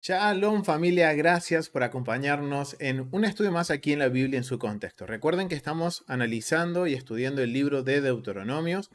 Shalom familia, gracias por acompañarnos en un estudio más aquí en la Biblia en su contexto. Recuerden que estamos analizando y estudiando el libro de Deuteronomios.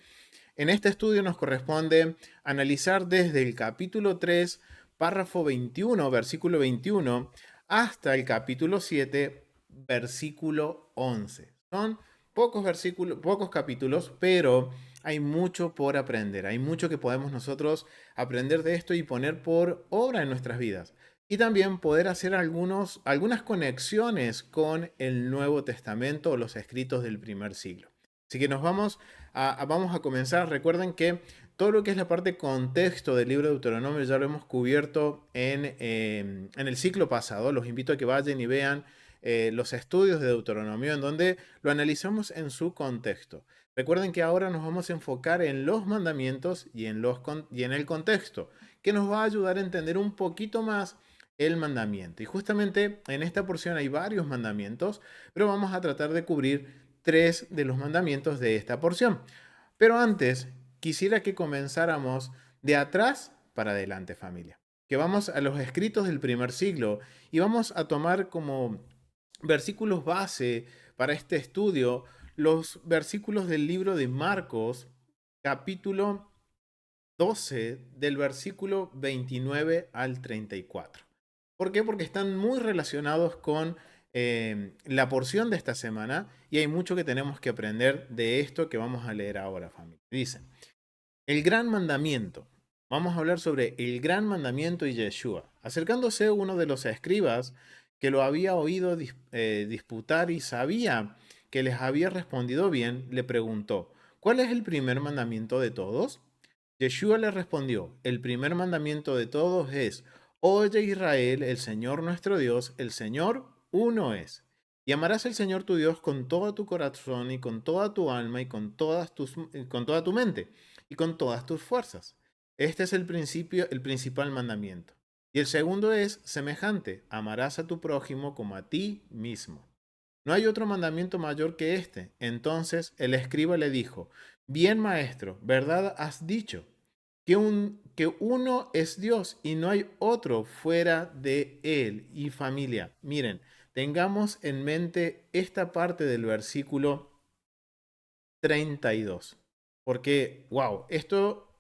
En este estudio nos corresponde analizar desde el capítulo 3, párrafo 21, versículo 21, hasta el capítulo 7, versículo 11. Son pocos versículos, pocos capítulos, pero hay mucho por aprender. Hay mucho que podemos nosotros aprender de esto y poner por obra en nuestras vidas. Y también poder hacer algunas conexiones con el Nuevo Testamento o los escritos del primer siglo. Así que vamos a comenzar. Recuerden que todo lo que es la parte contexto del libro de Deuteronomio ya lo hemos cubierto en el ciclo pasado. Los invito a que vayan y vean los estudios de Deuteronomio en donde lo analizamos en su contexto. Recuerden que ahora nos vamos a enfocar en los mandamientos y en el contexto, que nos va a ayudar a entender un poquito más el mandamiento. Y justamente en esta porción hay varios mandamientos, pero vamos a tratar de cubrir tres de los mandamientos de esta porción. Pero antes, quisiera que comenzáramos de atrás para adelante, familia. Que vamos a los escritos del primer siglo y vamos a tomar como versículos base para este estudio los versículos del libro de Marcos, capítulo 12, del versículo 29 al 34. ¿Por qué? Porque están muy relacionados con la porción de esta semana y hay mucho que tenemos que aprender de esto que vamos a leer ahora, familia. Dice, el gran mandamiento. Vamos a hablar sobre el gran mandamiento y Yeshua. Acercándose uno de los escribas que lo había oído disputar y sabía que les había respondido bien, le preguntó, ¿cuál es el primer mandamiento de todos? Yeshua le respondió, el primer mandamiento de todos es, oye Israel, el Señor nuestro Dios, el Señor uno es. Y amarás al Señor tu Dios con todo tu corazón y con toda tu alma y con toda tu mente y con todas tus fuerzas. Este es el principal mandamiento. Y el segundo es semejante, amarás a tu prójimo como a ti mismo. No hay otro mandamiento mayor que este. Entonces el escriba le dijo, bien maestro, ¿verdad has dicho? Que uno es Dios y no hay otro fuera de él. Y familia, miren, tengamos en mente esta parte del versículo 32. Porque, wow, esto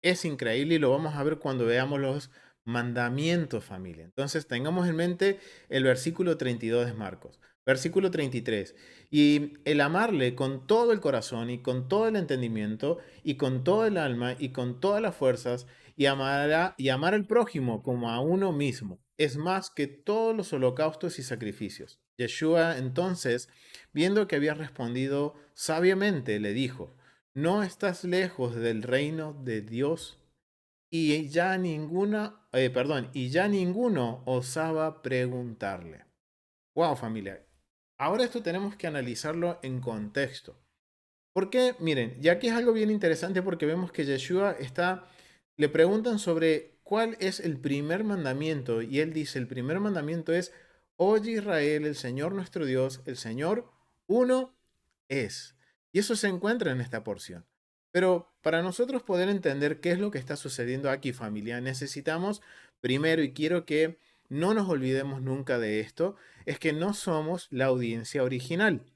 es increíble y lo vamos a ver cuando veamos los mandamientos, familia. Entonces, tengamos en mente el versículo 32 de Marcos. Versículo 33. Y el amarle con todo el corazón y con todo el entendimiento y con todo el alma y con todas las fuerzas y amar al prójimo como a uno mismo. Es más que todos los holocaustos y sacrificios. Yeshua entonces, viendo que había respondido sabiamente, le dijo, no estás lejos del reino de Dios. Y ya ninguno osaba preguntarle. Wow, familia. Ahora esto tenemos que analizarlo en contexto. Porque, miren, ya que es algo bien interesante porque vemos que le preguntan sobre cuál es el primer mandamiento y él dice, el primer mandamiento es, oye Israel, el Señor nuestro Dios, el Señor uno es. Y eso se encuentra en esta porción. Pero para nosotros poder entender qué es lo que está sucediendo aquí, familia, necesitamos primero, y quiero que no nos olvidemos nunca de esto, es que no somos la audiencia original.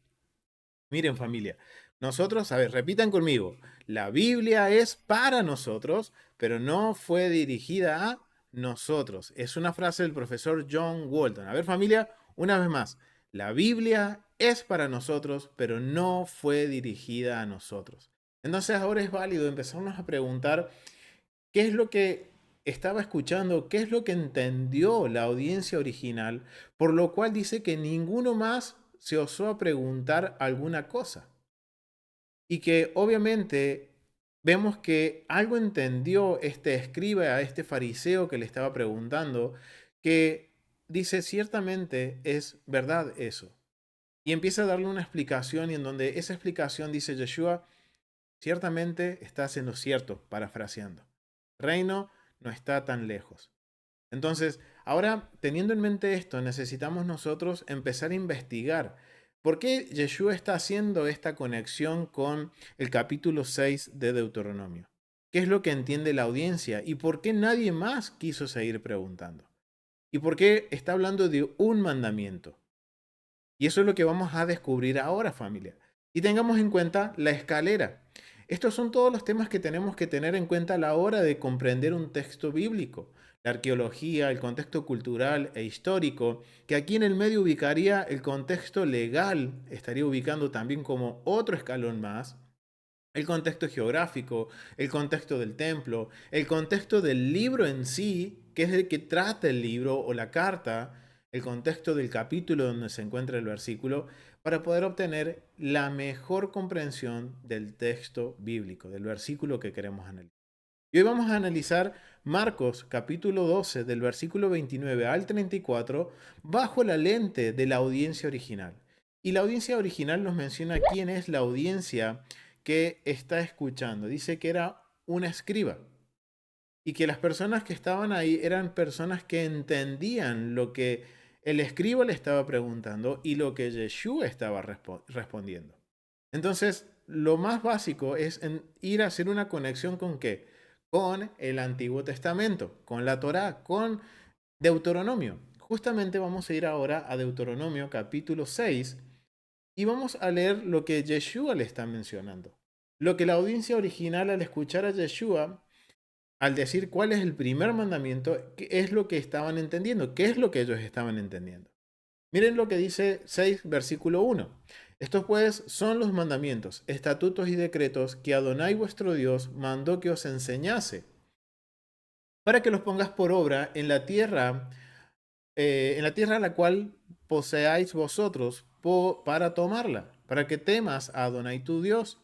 Miren, familia, nosotros, a ver, repitan conmigo, la Biblia es para nosotros, pero no fue dirigida a nosotros. Es una frase del profesor John Walton. A ver, familia, una vez más, la Biblia es para nosotros, pero no fue dirigida a nosotros. Entonces ahora es válido empezarnos a preguntar qué es lo que estaba escuchando, qué es lo que entendió la audiencia original, por lo cual dice que ninguno más se osó a preguntar alguna cosa. Y que obviamente vemos que algo entendió este escriba, a este fariseo que le estaba preguntando, que dice ciertamente es verdad eso. Y empieza a darle una explicación y en donde esa explicación dice Yeshua, ciertamente está haciendo cierto, parafraseando. Reino no está tan lejos. Entonces, Ahora, teniendo en mente esto, necesitamos nosotros empezar a investigar por qué Yeshua está haciendo esta conexión con el capítulo 6 de Deuteronomio. ¿Qué es lo que entiende la audiencia y por qué nadie más quiso seguir preguntando? ¿Y por qué está hablando de un mandamiento? Y eso es lo que vamos a descubrir ahora, familia. Y tengamos en cuenta la escalera. Estos son todos los temas que tenemos que tener en cuenta a la hora de comprender un texto bíblico. La arqueología, el contexto cultural e histórico, que aquí en el medio ubicaría el contexto legal, estaría ubicando también como otro escalón más, el contexto geográfico, el contexto del templo, el contexto del libro en sí, que es el que trata el libro o la carta, el contexto del capítulo donde se encuentra el versículo, para poder obtener la mejor comprensión del texto bíblico, del versículo que queremos analizar. Y hoy vamos a analizar Marcos capítulo 12 del versículo 29 al 34 bajo la lente de la audiencia original. Y la audiencia original nos menciona quién es la audiencia que está escuchando. Dice que era una escriba y que las personas que estaban ahí eran personas que entendían lo que el escriba le estaba preguntando y lo que Yeshua estaba respondiendo. Entonces, lo más básico es ir a hacer una conexión con qué? Con el Antiguo Testamento, con la Torá, con Deuteronomio. Justamente vamos a ir ahora a Deuteronomio capítulo 6 y vamos a leer lo que Yeshua le está mencionando. Lo que la audiencia original al escuchar a Yeshua, al decir cuál es el primer mandamiento, qué es lo que estaban entendiendo, qué es lo que ellos estaban entendiendo. Miren lo que dice 6, versículo 1. Estos pues son los mandamientos, estatutos y decretos que Adonai vuestro Dios mandó que os enseñase, para que los pongas por obra en la tierra a la cual poseáis vosotros para tomarla, para que temas a Adonai tu Dios.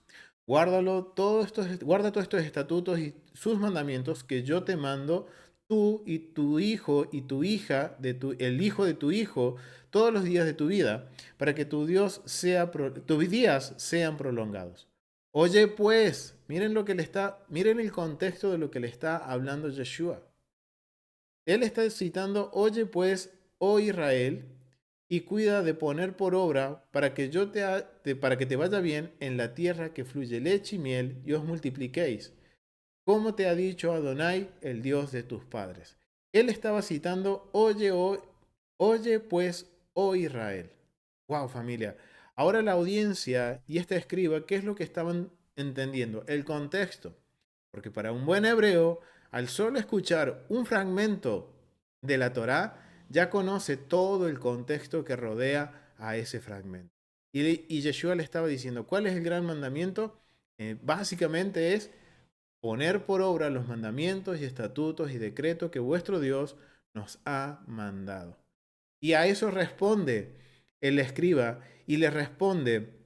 Guarda todos estos estatutos y sus mandamientos que yo te mando, tú y tu hijo y tu hija, el hijo de tu hijo, todos los días de tu vida, para que tus días sean prolongados. Oye, pues, miren el contexto de lo que le está hablando Yeshua. Él está citando, oye pues, oh Israel, y cuida de poner por obra para que para que te vaya bien en la tierra que fluye leche y miel y os multipliquéis, como te ha dicho Adonai, el Dios de tus padres. Él estaba citando, oye pues, oh Israel. Wow, familia. Ahora la audiencia y este escriba, ¿qué es lo que estaban entendiendo? El contexto. Porque para un buen hebreo, al solo escuchar un fragmento de la Torá, ya conoce todo el contexto que rodea a ese fragmento. Y Yeshua le estaba diciendo, ¿cuál es el gran mandamiento? Básicamente es poner por obra los mandamientos y estatutos y decretos que vuestro Dios nos ha mandado. Y a eso responde el escriba y le responde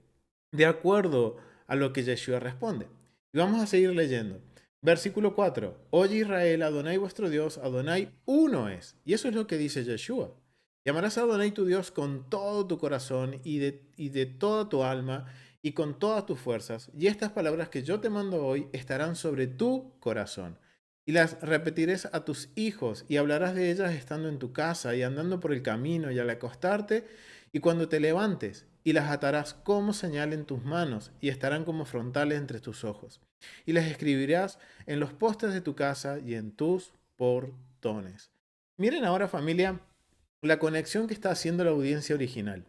de acuerdo a lo que Yeshua responde. Y vamos a seguir leyendo. Versículo 4. Oye Israel, Adonai vuestro Dios, Adonai uno es. Y eso es lo que dice Yeshua. Llamarás a Adonai tu Dios con todo tu corazón y de toda tu alma y con todas tus fuerzas. Y estas palabras que yo te mando hoy estarán sobre tu corazón. Y las repetirás a tus hijos y hablarás de ellas estando en tu casa y andando por el camino y al acostarte y cuando te levantes, y las atarás como señal en tus manos, y estarán como frontales entre tus ojos. Y las escribirás en los postes de tu casa y en tus portones. Miren ahora, familia, la conexión que está haciendo la audiencia original.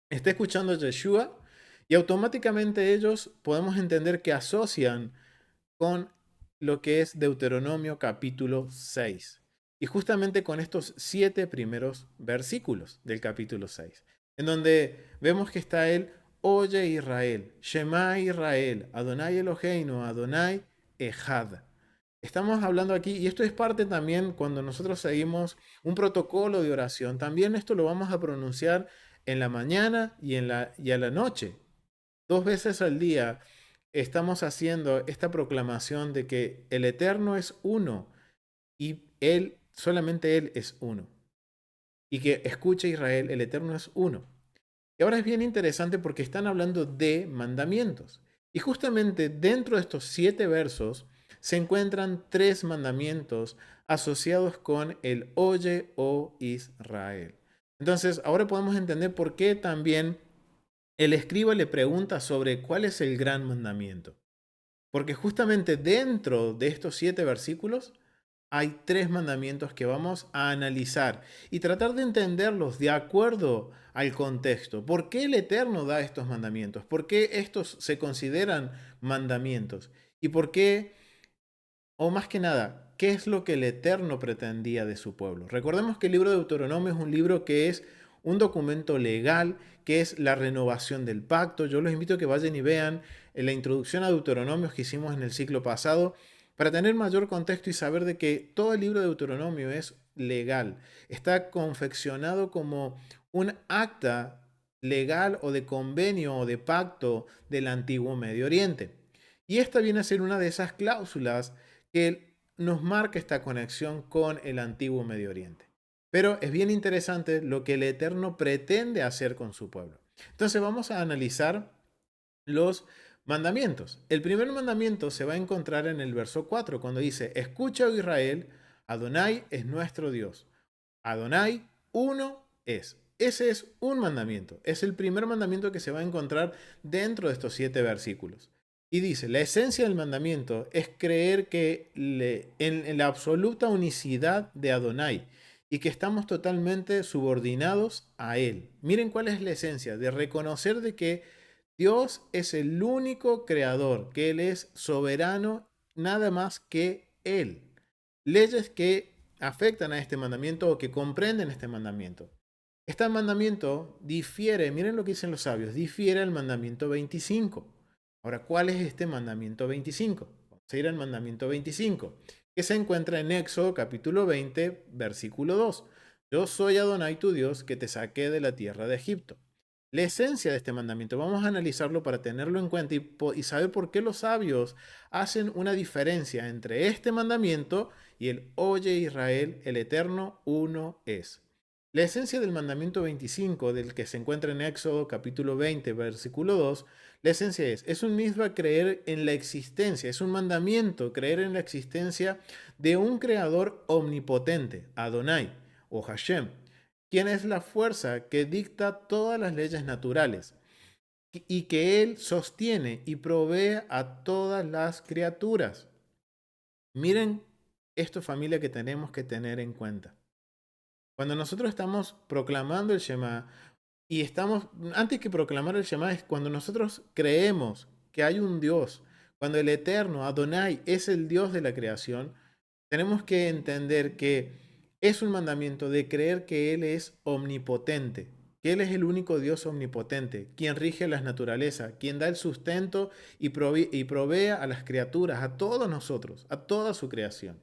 Está escuchando a Yeshua y automáticamente ellos podemos entender que asocian con lo que es Deuteronomio capítulo 6. Y justamente con estos 7 primeros versículos del capítulo 6, en donde vemos que está él, oye Israel, Shema Israel, Adonai Eloheinu, Adonai Echad. Estamos hablando aquí, y esto es parte también cuando nosotros seguimos un protocolo de oración, también esto lo vamos a pronunciar en la mañana y a la noche. 2 veces al día estamos haciendo esta proclamación de que el Eterno es uno y Él, solamente Él es uno. Y que escuche Israel, el Eterno es uno. Y ahora es bien interesante porque están hablando de mandamientos. Y justamente dentro de estos 7 versos se encuentran tres mandamientos asociados con el Oye, oh Israel. Entonces, ahora podemos entender por qué también el escriba le pregunta sobre cuál es el gran mandamiento. Porque justamente dentro de estos 7 versículos hay tres mandamientos que vamos a analizar y tratar de entenderlos de acuerdo al contexto. ¿Por qué el Eterno da estos mandamientos? ¿Por qué estos se consideran mandamientos? ¿Y por qué, o más que nada, qué es lo que el Eterno pretendía de su pueblo? Recordemos que el libro de Deuteronomio es un libro que es un documento legal, que es la renovación del pacto. Yo los invito a que vayan y vean la introducción a Deuteronomios que hicimos en el ciclo pasado para tener mayor contexto y saber de que todo el libro de Deuteronomio es legal. Está confeccionado como un acta legal o de convenio o de pacto del antiguo Medio Oriente. Y esta viene a ser una de esas cláusulas que nos marca esta conexión con el antiguo Medio Oriente. Pero es bien interesante lo que el Eterno pretende hacer con su pueblo. Entonces vamos a analizar los mandamientos. El primer mandamiento se va a encontrar en el verso 4, cuando dice, escucha, oh Israel, Adonai es nuestro Dios. Adonai, uno es. Ese es un mandamiento. Es el primer mandamiento que se va a encontrar dentro de estos 7 versículos. Y dice, la esencia del mandamiento es creer que en la absoluta unicidad de Adonai y que estamos totalmente subordinados a Él. Miren cuál es la esencia, de reconocer de que Dios es el único creador, que Él es soberano, nada más que Él. Leyes que afectan a este mandamiento o que comprenden este mandamiento. Este mandamiento difiere, miren lo que dicen los sabios, difiere al mandamiento 25. Ahora, ¿cuál es este mandamiento 25? Vamos a ir al mandamiento 25, que se encuentra en Éxodo capítulo 20, versículo 2. Yo soy Adonai tu Dios que te saqué de la tierra de Egipto. La esencia de este mandamiento, vamos a analizarlo para tenerlo en cuenta y saber por qué los sabios hacen una diferencia entre este mandamiento y el Oye Israel, el Eterno uno es. La esencia del mandamiento 25, del que se encuentra en Éxodo capítulo 20, versículo 2, la esencia es un mismo creer en la existencia, es un mandamiento creer en la existencia de un creador omnipotente, Adonai o Hashem, quien es la fuerza que dicta todas las leyes naturales y que Él sostiene y provee a todas las criaturas. Miren esto, familia, que tenemos que tener en cuenta. Cuando nosotros estamos proclamando el Shema, y estamos, antes que proclamar el Shema, es cuando nosotros creemos que hay un Dios, cuando el Eterno, Adonai, es el Dios de la creación, tenemos que entender que es un mandamiento de creer que Él es omnipotente, que Él es el único Dios omnipotente, quien rige las naturalezas, quien da el sustento y provee a las criaturas, a todos nosotros, a toda su creación.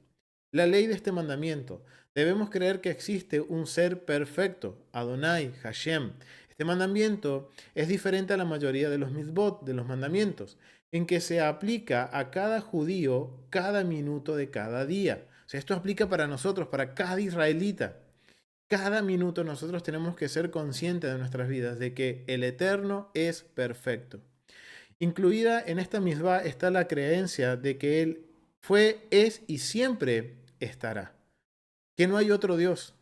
La ley de este mandamiento. Debemos creer que existe un ser perfecto, Adonai, Hashem. Este mandamiento es diferente a la mayoría de los mitzvot, de los mandamientos, en que se aplica a cada judío cada minuto de cada día. O sea, esto aplica para nosotros, para cada israelita. Cada minuto nosotros tenemos que ser conscientes de nuestras vidas de que el Eterno es perfecto. Incluida en esta misma está la creencia de que Él fue, es y siempre estará. Que no hay otro Dios.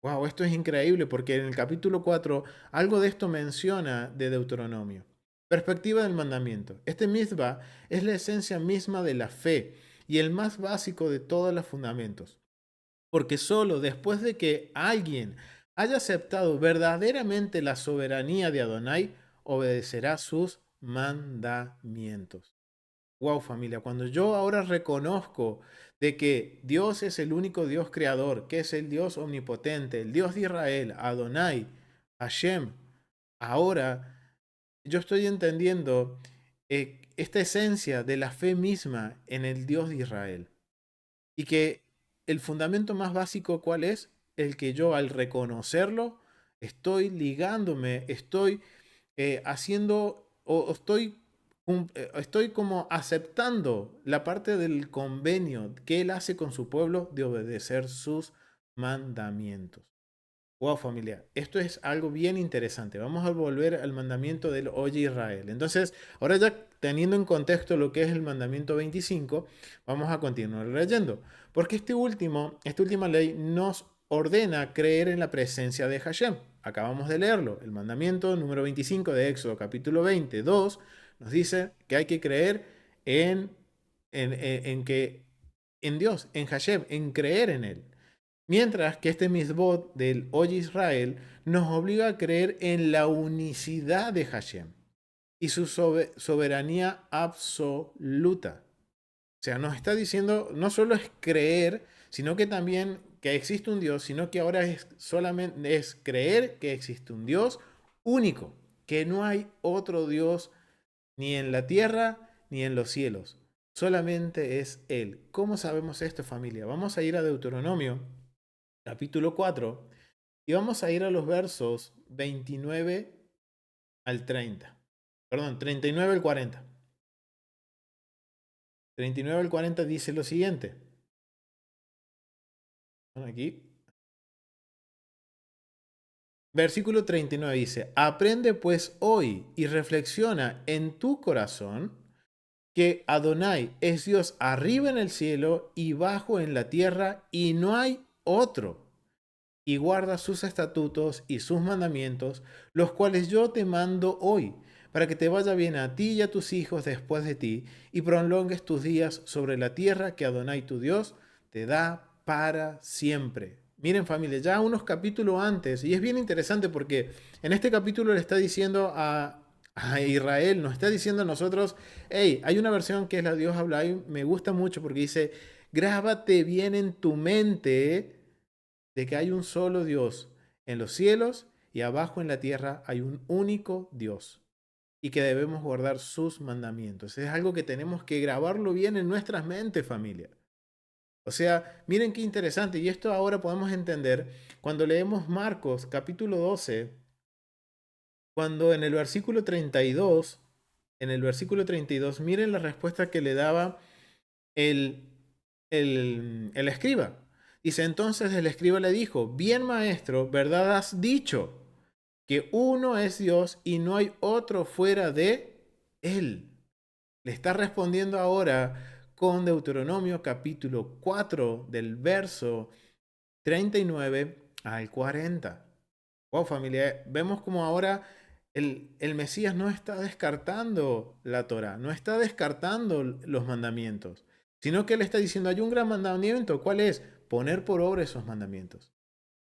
Wow, esto es increíble porque en el capítulo 4 algo de esto menciona de Deuteronomio. Perspectiva del mandamiento. Este misma es la esencia misma de la fe y el más básico de todos los fundamentos. Porque solo después de que alguien haya aceptado verdaderamente la soberanía de Adonai, obedecerá sus mandamientos. Wow, familia, cuando yo ahora reconozco de que Dios es el único Dios creador, que es el Dios omnipotente, el Dios de Israel, Adonai, Hashem, ahora yo estoy entendiendo esta esencia de la fe misma en el Dios de Israel. Y que el fundamento más básico, ¿cuál es? El que yo al reconocerlo, estoy ligándome, estoy haciendo o estoy como aceptando la parte del convenio que Él hace con su pueblo de obedecer sus mandamientos. Wow, familia, esto es algo bien interesante. Vamos a volver al mandamiento del Oye Israel. Entonces, ahora ya teniendo en contexto lo que es el mandamiento 25, vamos a continuar leyendo. Porque esta última ley nos ordena creer en la presencia de Hashem. Acabamos de leerlo. El mandamiento número 25 de Éxodo, capítulo 22, nos dice que hay que creer en que en Dios, en Hashem, en creer en Él. Mientras que este misbot del Oye Israel nos obliga a creer en la unicidad de Hashem y su soberanía absoluta. O sea, nos está diciendo no solo es creer, sino que también que existe un Dios, sino que ahora es solamente es creer que existe un Dios único, que no hay otro Dios ni en la tierra ni en los cielos. Solamente es Él. ¿Cómo sabemos esto, familia? Vamos a ir a Deuteronomio capítulo 4, y vamos a ir a los versos 29 al 30. Perdón, 39 al 40. 39 al 40 dice lo siguiente. Aquí. Versículo 39 dice, aprende pues hoy y reflexiona en tu corazón que Adonai es Dios arriba en el cielo y bajo en la tierra y no hay otro. Y guarda sus estatutos y sus mandamientos, los cuales yo te mando hoy, para que te vaya bien a ti y a tus hijos después de ti, y prolongues tus días sobre la tierra que Adonai tu Dios te da para siempre. Miren familia, ya unos capítulos antes, y es bien interesante porque en este capítulo le está diciendo a Israel, nos está diciendo a nosotros, hey, hay una versión que es la de Dios habla y me gusta mucho porque dice, grábate bien en tu mente de que hay un solo Dios en los cielos y abajo en la tierra hay un único Dios y que debemos guardar sus mandamientos. Es algo que tenemos que grabarlo bien en nuestras mentes, familia. O sea, miren qué interesante. Y esto ahora podemos entender cuando leemos Marcos capítulo 12, cuando en el versículo 32, miren la respuesta que le daba el, el escriba. Dice, entonces el escriba le dijo, bien maestro, ¿verdad has dicho que uno es Dios y no hay otro fuera de él? Le está respondiendo ahora con Deuteronomio capítulo 4 del verso 39 al 40. Wow, familia, vemos como ahora el Mesías no está descartando la Torah, no está descartando los mandamientos, sino que él está diciendo, hay un gran mandamiento, ¿cuál es? Poner por obra esos mandamientos.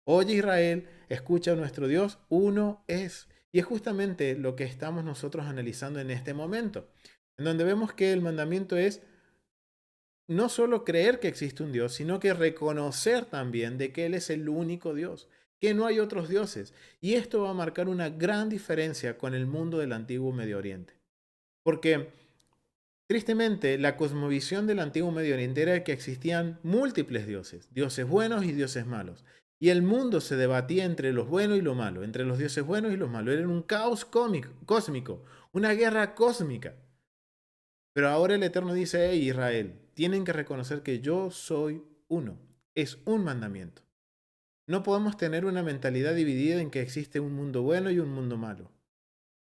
Oye Israel, escucha a nuestro Dios, uno es. Y es justamente lo que estamos nosotros analizando en este momento, en donde vemos que el mandamiento es no solo creer que existe un Dios, sino que reconocer también de que Él es el único Dios, que no hay otros dioses. Y esto va a marcar una gran diferencia con el mundo del antiguo Medio Oriente. Porque, tristemente, la cosmovisión del antiguo Medio Oriente era que existían múltiples dioses, dioses buenos y dioses malos. Y el mundo se debatía entre los buenos y lo malo, entre los dioses buenos y los malos. Era un caos cósmico, una guerra cósmica. Pero ahora el Eterno dice, hey Israel, tienen que reconocer que yo soy uno. Es un mandamiento. No podemos tener una mentalidad dividida en que existe un mundo bueno y un mundo malo.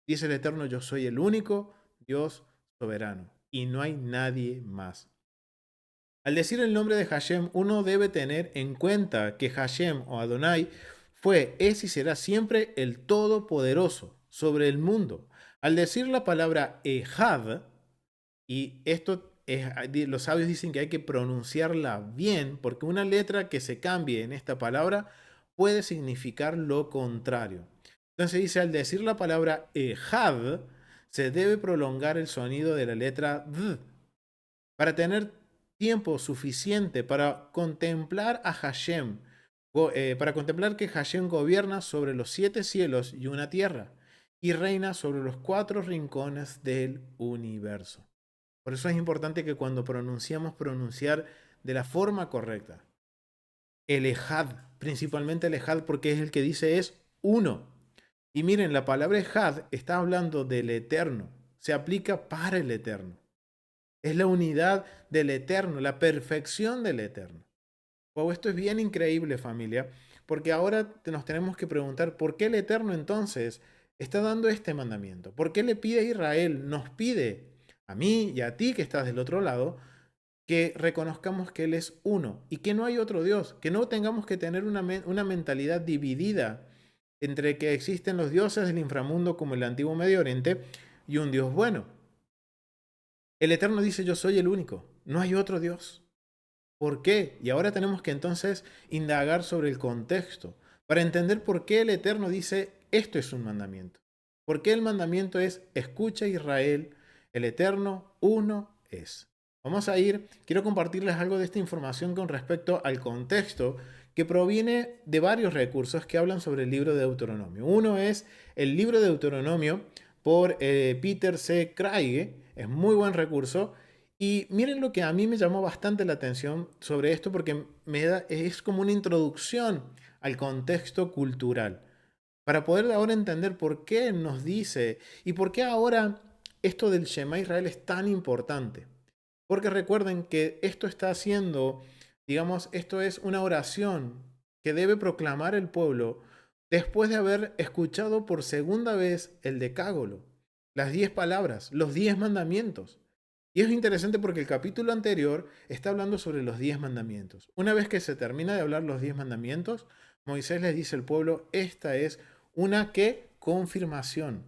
Dice el Eterno, yo soy el único Dios soberano y no hay nadie más. Al decir el nombre de Hashem, uno debe tener en cuenta que Hashem o Adonai fue, es y será siempre el Todopoderoso sobre el mundo. Al decir la palabra Ehad, y esto es, los sabios dicen que hay que pronunciarla bien, porque una letra que se cambie en esta palabra puede significar lo contrario. Entonces dice, al decir la palabra ejad, se debe prolongar el sonido de la letra d para tener tiempo suficiente para contemplar a Hashem, para contemplar que Hashem gobierna sobre los 7 cielos y una tierra, y reina sobre los 4 rincones del universo. Por eso es importante que cuando pronunciamos, pronunciar de la forma correcta. El ejad, principalmente el ejad, porque es el que dice es uno. Y miren, la palabra ejad está hablando del eterno. Se aplica para el eterno. Es la unidad del eterno, la perfección del eterno. Wow, esto es bien increíble, familia, Porque ahora nos tenemos que preguntar, ¿por qué el Eterno entonces está dando este mandamiento? ¿Por qué le pide a Israel, nos pide a mí y a ti que estás del otro lado, que reconozcamos que Él es uno y que no hay otro Dios, que no tengamos que tener una mentalidad dividida entre que existen los dioses del inframundo como el antiguo Medio Oriente y un Dios bueno? El Eterno dice, yo soy el único, no hay otro Dios. ¿Por qué? Y ahora tenemos que entonces indagar sobre el contexto para entender por qué el Eterno dice, esto es un mandamiento. ¿Por qué el mandamiento es, escucha Israel, el Eterno uno es? Vamos a ir, quiero compartirles algo de esta información con respecto al contexto que proviene de varios recursos que hablan sobre el libro de Deuteronomio. Uno es el libro de Deuteronomio por Peter C. Craig, es muy buen recurso. Y miren lo que a mí me llamó bastante la atención sobre esto porque es como una introducción al contexto cultural, para poder ahora entender por qué nos dice y por qué ahora esto del Shema Israel es tan importante. Porque recuerden que esto está haciendo, digamos, esto es una oración que debe proclamar el pueblo después de haber escuchado por segunda vez el decágolo, las 10 palabras, los 10 mandamientos. Y es interesante porque el capítulo anterior está hablando sobre los 10 mandamientos. Una vez que se termina de hablar los 10 mandamientos, Moisés les dice al pueblo, esta es una ¿qué? Confirmación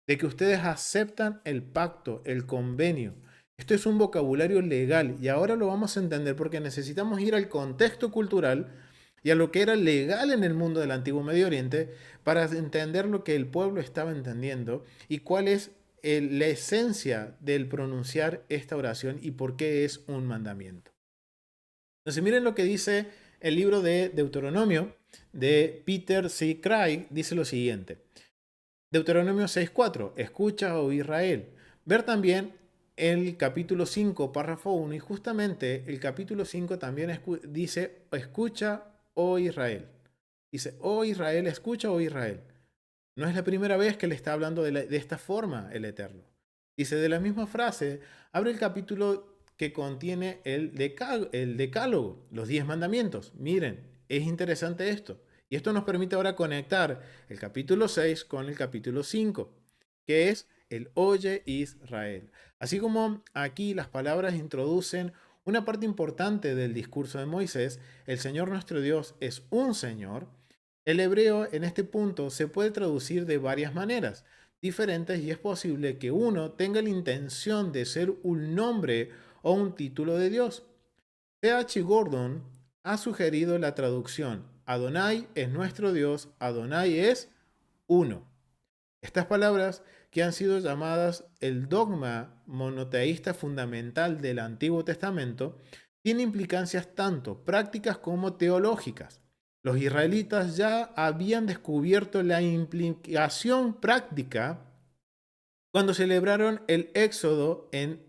de que ustedes aceptan el pacto, el convenio. Esto es un vocabulario legal y ahora lo vamos a entender porque necesitamos ir al contexto cultural y a lo que era legal en el mundo del antiguo Medio Oriente para entender lo que el pueblo estaba entendiendo y cuál es la esencia del pronunciar esta oración y por qué es un mandamiento. Entonces miren lo que dice el libro de Deuteronomio de Peter C. Craig, dice lo siguiente. Deuteronomio 6.4, escucha, oh Israel. Ver también el capítulo 5, párrafo 1, y justamente el capítulo 5 también dice, escucha, oh Israel. Dice, oh Israel, escucha, oh Israel. No es la primera vez que le está hablando de esta forma el Eterno. Dice, de la misma frase, abre el capítulo que contiene el decálogo, los 10 mandamientos. Miren, es interesante esto. Y esto nos permite ahora conectar el capítulo 6 con el capítulo 5, que es el Oye Israel. Así como aquí las palabras introducen una parte importante del discurso de Moisés, el Señor nuestro Dios es un Señor. El hebreo en este punto se puede traducir de varias maneras diferentes y es posible que uno tenga la intención de ser un nombre o un título de Dios. C.H. Gordon ha sugerido la traducción Adonai es nuestro Dios, Adonai es uno. Estas palabras, que han sido llamadas el dogma monoteísta fundamental del Antiguo Testamento, tienen implicancias tanto prácticas como teológicas. Los israelitas ya habían descubierto la implicación práctica cuando celebraron el Éxodo en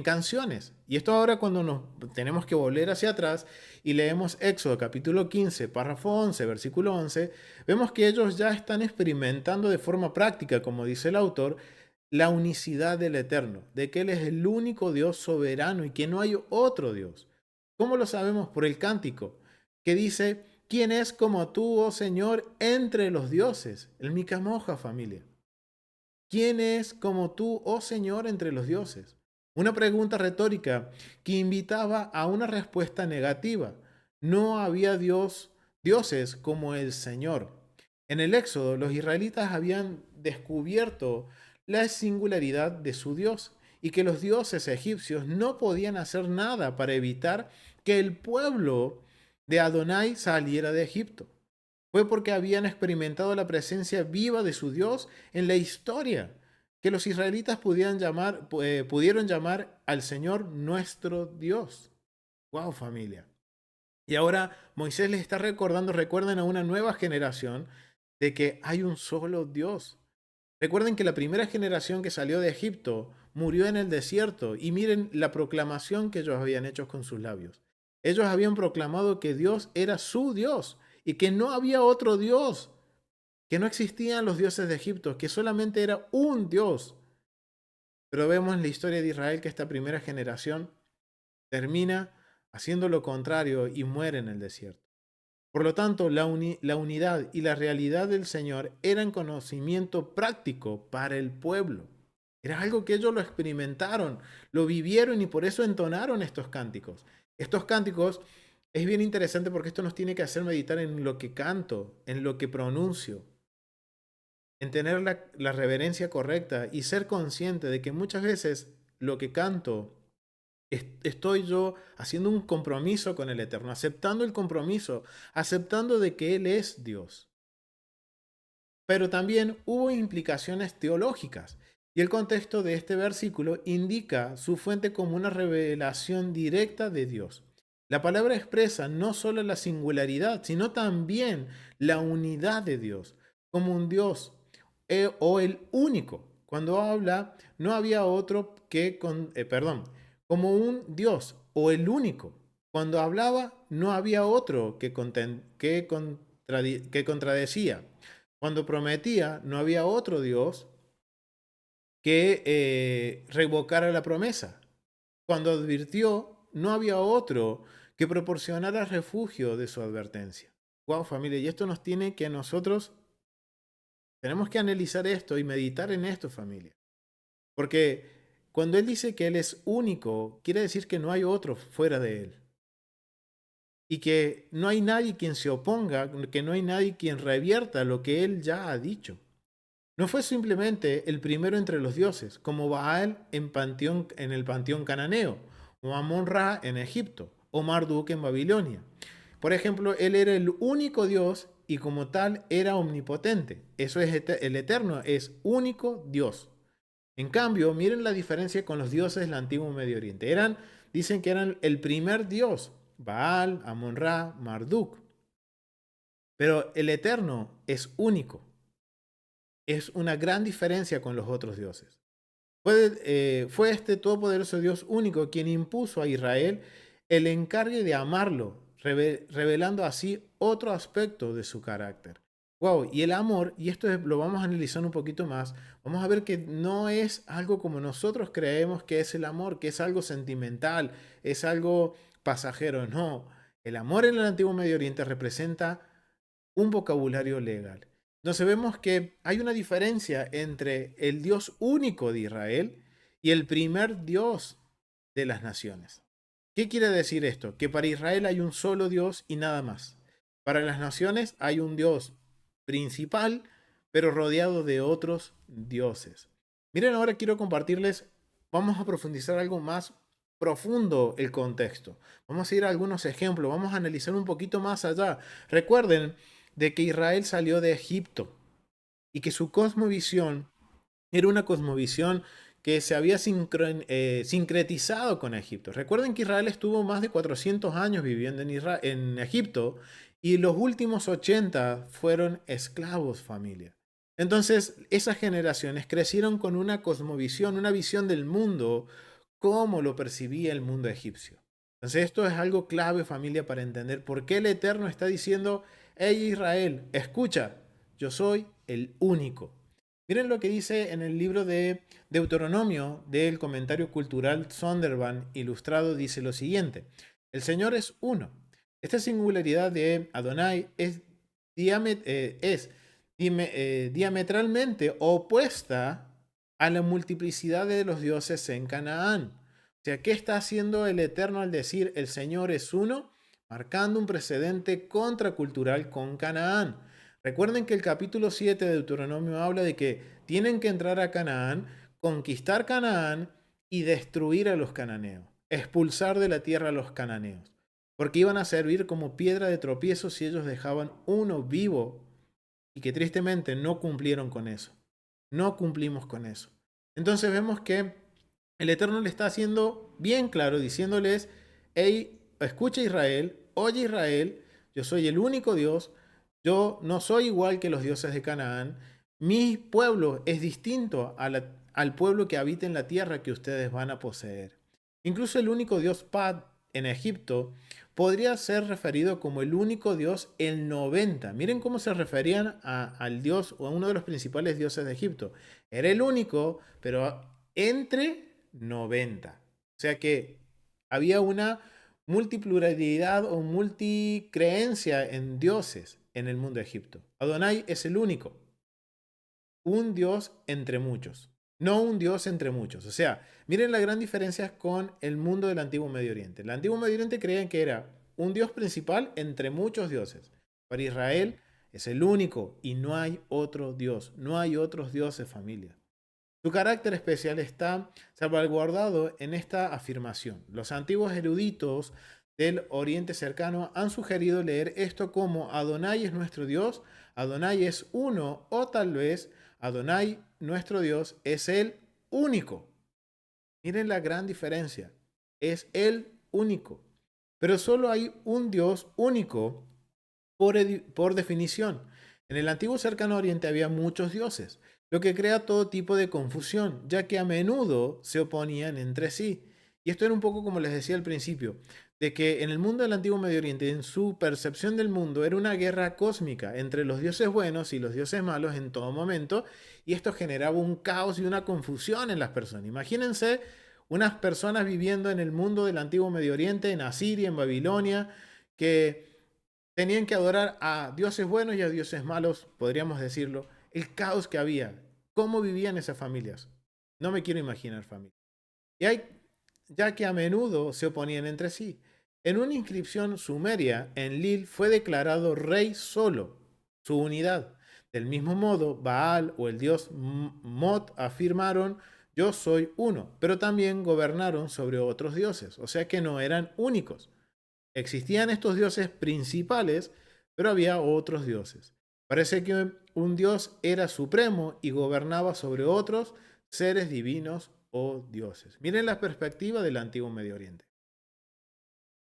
canciones. Y esto ahora cuando nos tenemos que volver hacia atrás y leemos Éxodo capítulo 15, párrafo 11, versículo 11, vemos que ellos ya están experimentando de forma práctica, como dice el autor, la unicidad del Eterno, de que Él es el único Dios soberano y que no hay otro Dios. ¿Cómo lo sabemos? Por el cántico, que dice, ¿quién es como tú, oh Señor, entre los dioses? El Micamoja, familia. ¿Quién es como tú, oh Señor, entre los dioses? Una pregunta retórica que invitaba a una respuesta negativa. No había dioses como el Señor. En el Éxodo, los israelitas habían descubierto la singularidad de su Dios y que los dioses egipcios no podían hacer nada para evitar que el pueblo de Adonai saliera de Egipto. Fue porque habían experimentado la presencia viva de su Dios en la historia, que los israelitas pudieron llamar al Señor nuestro Dios. ¡Wow, familia! Y ahora Moisés les está recordando, recuerden a una nueva generación, de que hay un solo Dios. Recuerden que la primera generación que salió de Egipto murió en el desierto y miren la proclamación que ellos habían hecho con sus labios. Ellos habían proclamado que Dios era su Dios y que no había otro Dios, que no existían los dioses de Egipto, que solamente era un Dios. Pero vemos en la historia de Israel que esta primera generación termina haciendo lo contrario y muere en el desierto. Por lo tanto, la unidad y la realidad del Señor eran conocimiento práctico para el pueblo. Era algo que ellos lo experimentaron, lo vivieron y por eso entonaron estos cánticos. Estos cánticos es bien interesante porque esto nos tiene que hacer meditar en lo que canto, en lo que pronuncio, en tener la reverencia correcta y ser consciente de que muchas veces lo que canto estoy yo haciendo un compromiso con el Eterno, aceptando el compromiso, aceptando de que Él es Dios. Pero también hubo implicaciones teológicas. Y el contexto de este versículo indica su fuente como una revelación directa de Dios. La palabra expresa no solo la singularidad, sino también la unidad de Dios, como un Dios o el único. Cuando habla, no había otro como un Dios o el único. Cuando hablaba, no había otro que contradecía. Cuando prometía, no había otro Dios que revocara la promesa. Cuando advirtió, no había otro que proporcionara refugio de su advertencia. Wow, familia, y esto nos tiene que a nosotros, tenemos que analizar esto y meditar en esto, familia. Porque cuando Él dice que Él es único, quiere decir que no hay otro fuera de Él. Y que no hay nadie quien se oponga, que no hay nadie quien revierta lo que Él ya ha dicho. No fue simplemente el primero entre los dioses, como Baal en el panteón cananeo, o Amón-Ra en Egipto, o Marduk en Babilonia. Por ejemplo, él era el único Dios y como tal era omnipotente. Eso es el Eterno, es único Dios. En cambio, miren la diferencia con los dioses del antiguo Medio Oriente. Dicen que eran el primer Dios, Baal, Amón-Ra, Marduk. Pero el Eterno es único. Es una gran diferencia con los otros dioses. Fue este todopoderoso Dios único quien impuso a Israel el encargue de amarlo, revelando así otro aspecto de su carácter. Wow, y el amor, y lo vamos a analizar un poquito más, vamos a ver que no es algo como nosotros creemos que es el amor, que es algo sentimental, es algo pasajero. No, el amor en el antiguo Medio Oriente representa un vocabulario legal. Entonces vemos que hay una diferencia entre el Dios único de Israel y el primer Dios de las naciones. ¿Qué quiere decir esto? Que para Israel hay un solo Dios y nada más. Para las naciones hay un Dios principal, pero rodeado de otros dioses. Miren, ahora quiero compartirles, vamos a profundizar algo más profundo el contexto. Vamos a ir a algunos ejemplos, vamos a analizar un poquito más allá. Recuerden de que Israel salió de Egipto y que su cosmovisión era una cosmovisión que se había sincretizado con Egipto. Recuerden que Israel estuvo más de 400 años viviendo en Egipto y los últimos 80 fueron esclavos, familia. Entonces, esas generaciones crecieron con una cosmovisión, una visión del mundo como lo percibía el mundo egipcio. Entonces, esto es algo clave, familia, para entender por qué el Eterno está diciendo: hey Israel, escucha, yo soy el único. Miren lo que dice en el libro de Deuteronomio del comentario cultural Zondervan ilustrado, dice lo siguiente: el Señor es uno. Esta singularidad de Adonai es diametralmente opuesta a la multiplicidad de los dioses en Canaán. O sea, ¿qué está haciendo el Eterno al decir el Señor es uno? Marcando un precedente contracultural con Canaán. Recuerden que el capítulo 7 de Deuteronomio habla de que tienen que entrar a Canaán, conquistar Canaán y destruir a los cananeos, expulsar de la tierra a los cananeos, porque iban a servir como piedra de tropiezo si ellos dejaban uno vivo, y que tristemente no cumplieron con eso. No cumplimos con eso. Entonces vemos que el Eterno le está haciendo bien claro, diciéndoles: hey, escucha Israel, oye Israel, yo soy el único Dios, yo no soy igual que los dioses de Canaán, mi pueblo es distinto al pueblo que habita en la tierra que ustedes van a poseer. Incluso el único Dios Pad en Egipto podría ser referido como el único Dios el 90. Miren cómo se referían al Dios o a uno de los principales dioses de Egipto. Era el único, pero entre 90. O sea que había una multipluralidad o multicreencia en dioses en el mundo de Egipto. Adonai es el único, un Dios entre muchos, no un Dios entre muchos. O sea, miren la gran diferencia con el mundo del antiguo Medio Oriente. El antiguo Medio Oriente creían que era un Dios principal entre muchos dioses. Para Israel es el único y no hay otro Dios, no hay otros dioses, familia. Su carácter especial está salvaguardado en esta afirmación. Los antiguos eruditos del Oriente Cercano han sugerido leer esto como Adonai es nuestro Dios, Adonai es uno o tal vez Adonai, nuestro Dios, es el único. Miren la gran diferencia. Es el único. Pero solo hay un Dios único por definición. En el antiguo cercano oriente había muchos dioses, lo que crea todo tipo de confusión, ya que a menudo se oponían entre sí. Y esto era un poco como les decía al principio, de que en el mundo del antiguo Medio Oriente, en su percepción del mundo, era una guerra cósmica entre los dioses buenos y los dioses malos en todo momento, y esto generaba un caos y una confusión en las personas. Imagínense unas personas viviendo en el mundo del antiguo Medio Oriente, en Asiria, en Babilonia, que tenían que adorar a dioses buenos y a dioses malos, podríamos decirlo. El caos que había, cómo vivían esas familias. No me quiero imaginar familias. Y hay, ya que a menudo se oponían entre sí. En una inscripción sumeria, Enlil fue declarado rey solo, su unidad. Del mismo modo, Baal o el dios Mot afirmaron, yo soy uno, pero también gobernaron sobre otros dioses, o sea que no eran únicos. Existían estos dioses principales, pero había otros dioses. Parece que un dios era supremo y gobernaba sobre otros seres divinos o dioses. Miren la perspectiva del antiguo Medio Oriente.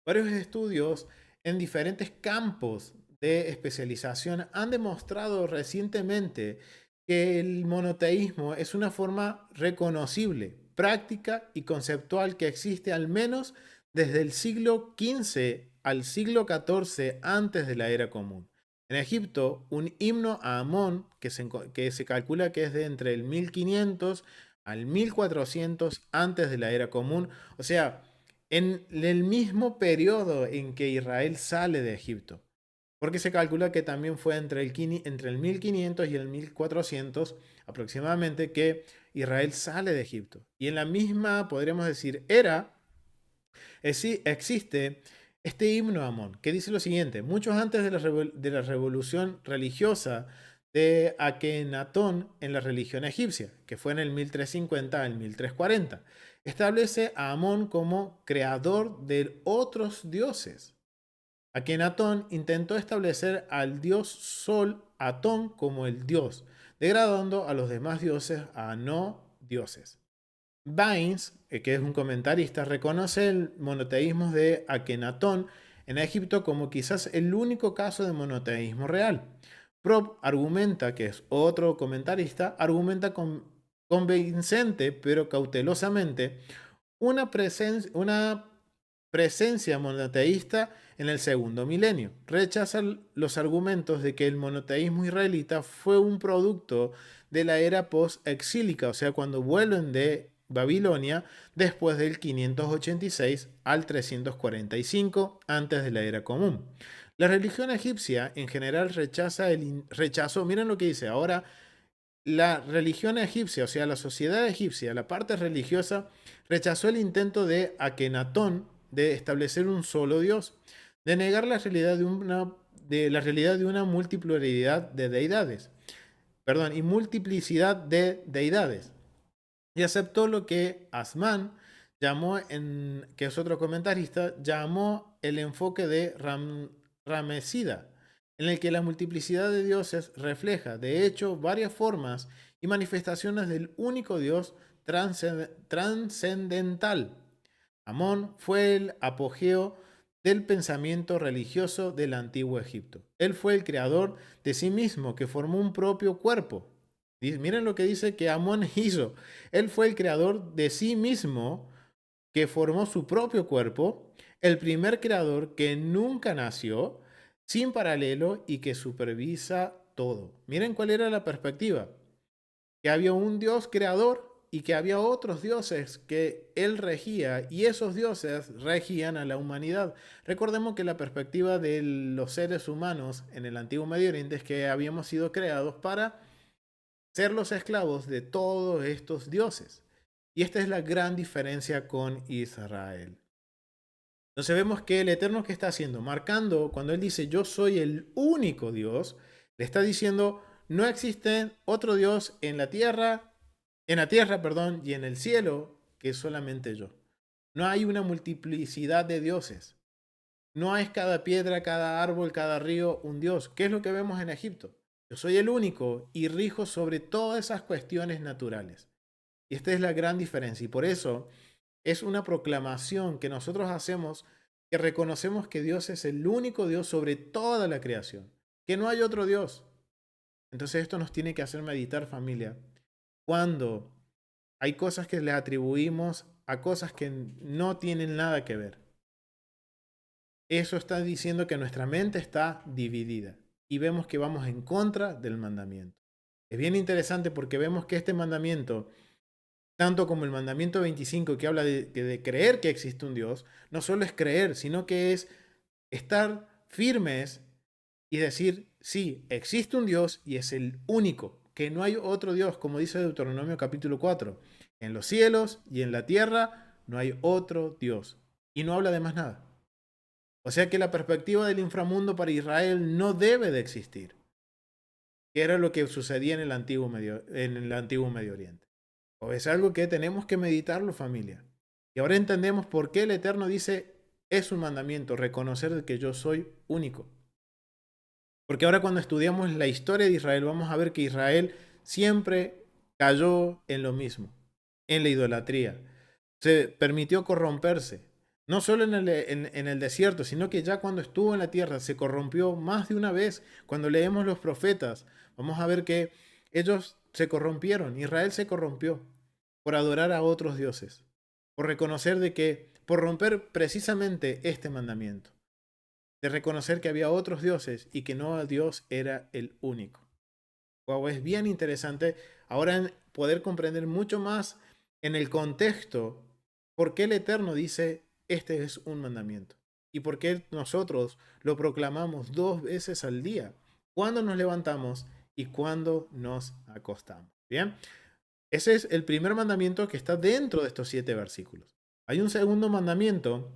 Varios estudios en diferentes campos de especialización han demostrado recientemente que el monoteísmo es una forma reconocible, práctica y conceptual que existe al menos desde el siglo XV al siglo XIV antes de la era común. En Egipto, un himno a Amón, que se calcula que es de entre el 1500 al 1400 antes de la era común, o sea, en el mismo periodo en que Israel sale de Egipto, porque se calcula que también fue entre el 1500 y el 1400 aproximadamente que Israel sale de Egipto. Y en la misma, podríamos decir, era, existe este himno a Amón, que dice lo siguiente: muchos antes de la revolución religiosa de Akenatón en la religión egipcia, que fue en el 1350 al 1340, establece a Amón como creador de otros dioses. Akenatón intentó establecer al dios Sol Atón como el dios, degradando a los demás dioses a no dioses. Baines, que es un comentarista, reconoce el monoteísmo de Akenatón en Egipto como quizás el único caso de monoteísmo real. Prop argumenta, que es otro comentarista, argumenta convincente pero cautelosamente una presencia monoteísta en el segundo milenio. Rechaza los argumentos de que el monoteísmo israelita fue un producto de la era post-exílica, o sea, cuando vuelven de Babilonia después del 586 al 345 antes de la era común. La religión egipcia en general rechazó, miren lo que dice ahora, la religión egipcia, o sea, la sociedad egipcia, la parte religiosa, rechazó el intento de Akenatón de establecer un solo Dios, de negar la realidad de una multipluralidad de deidades, perdón, y multiplicidad de deidades, y aceptó lo que Asman que es otro comentarista, llamó el enfoque de Ramesida, en el que la multiplicidad de dioses refleja, de hecho, varias formas y manifestaciones del único Dios trascendental. Amón fue el apogeo del pensamiento religioso del antiguo Egipto. Él fue el creador de sí mismo, que formó un propio cuerpo. Miren lo que dice que Amón hizo. Él fue el creador de sí mismo, que formó su propio cuerpo, el primer creador que nunca nació, sin paralelo y que supervisa todo. Miren cuál era la perspectiva. Que había un Dios creador y que había otros dioses que él regía y esos dioses regían a la humanidad. Recordemos que la perspectiva de los seres humanos en el antiguo Medio Oriente es que habíamos sido creados para ser los esclavos de todos estos dioses. Y esta es la gran diferencia con Israel. Entonces vemos que el Eterno que está haciendo, marcando cuando Él dice yo soy el único Dios, le está diciendo no existe otro Dios en la tierra, perdón, y en el cielo que solamente yo. No hay una multiplicidad de dioses. No es cada piedra, cada árbol, cada río un Dios. ¿Qué es lo que vemos en Egipto? Yo soy el único y rijo sobre todas esas cuestiones naturales. Y esta es la gran diferencia. Y por eso es una proclamación que nosotros hacemos, que reconocemos que Dios es el único Dios sobre toda la creación, que no hay otro Dios. Entonces esto nos tiene que hacer meditar, familia, cuando hay cosas que le atribuimos a cosas que no tienen nada que ver. Eso está diciendo que nuestra mente está dividida y vemos que vamos en contra del mandamiento. Es bien interesante porque vemos que este mandamiento, tanto como el mandamiento 25 que habla de creer que existe un Dios, no solo es creer, sino que es estar firmes y decir, sí, existe un Dios y es el único, que no hay otro Dios, como dice Deuteronomio capítulo 4. En los cielos y en la tierra no hay otro Dios. Y no habla de más nada. O sea que la perspectiva del inframundo para Israel no debe de existir, que era lo que sucedía en el antiguo Medio Oriente. O es algo que tenemos que meditarlo, familia. Y ahora entendemos por qué el Eterno dice, es un mandamiento, reconocer que yo soy único. Porque ahora cuando estudiamos la historia de Israel, vamos a ver que Israel siempre cayó en lo mismo, en la idolatría. Se permitió corromperse, no solo en el desierto, sino que ya cuando estuvo en la tierra se corrompió más de una vez. Cuando leemos los profetas, vamos a ver que ellos se corrompieron, Israel se corrompió por adorar a otros dioses, por reconocer de que, por romper precisamente este mandamiento de reconocer que había otros dioses y que no Dios era el único. Wow, es bien interesante ahora poder comprender mucho más en el contexto por qué el Eterno dice este es un mandamiento y por qué nosotros lo proclamamos 2 veces al día, cuando nos levantamos y cuando nos acostamos. Bien, ese es el primer mandamiento que está dentro de estos 7 versículos. Hay un segundo mandamiento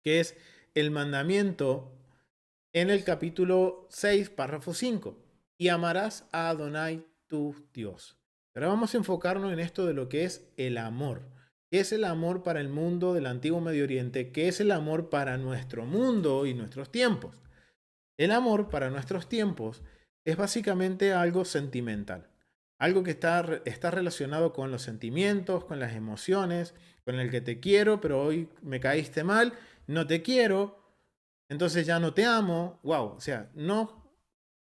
que es el mandamiento en el capítulo 6, párrafo 5. Y amarás a Adonai tu Dios. Ahora vamos a enfocarnos en esto de lo que es el amor. ¿Qué es el amor para el mundo del antiguo Medio Oriente? ¿Qué es el amor para nuestro mundo y nuestros tiempos? El amor para nuestros tiempos es básicamente algo sentimental. Algo que está relacionado con los sentimientos, con las emociones, con el que te quiero, pero hoy me caíste mal, no te quiero, entonces ya no te amo. Wow, o sea, no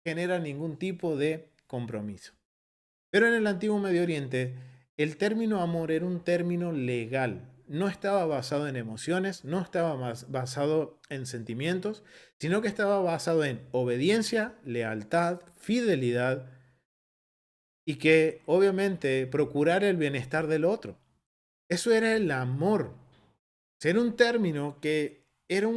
genera ningún tipo de compromiso. Pero en el antiguo Medio Oriente, el término amor era un término legal. No estaba basado en emociones, no estaba basado en sentimientos, sino que estaba basado en obediencia, lealtad, fidelidad y que obviamente procurar el bienestar del otro. Eso era el amor. Era un término que era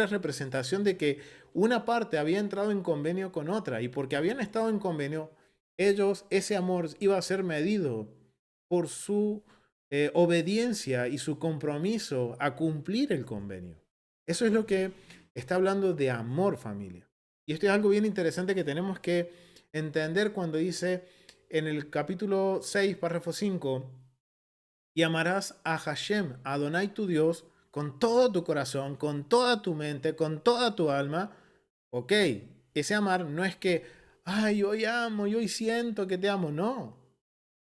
representación de que una parte había entrado en convenio con otra y porque habían estado en convenio, ese amor iba a ser medido por su obediencia y su compromiso a cumplir el convenio. Eso es lo que está hablando de amor, familia. Y esto es algo bien interesante que tenemos que entender cuando dice en el capítulo 6, párrafo 5, y amarás a Hashem, a Adonai tu Dios, con todo tu corazón, con toda tu mente, con toda tu alma. Ok, ese amar no es que, ay, hoy amo, yo hoy siento que te amo. No,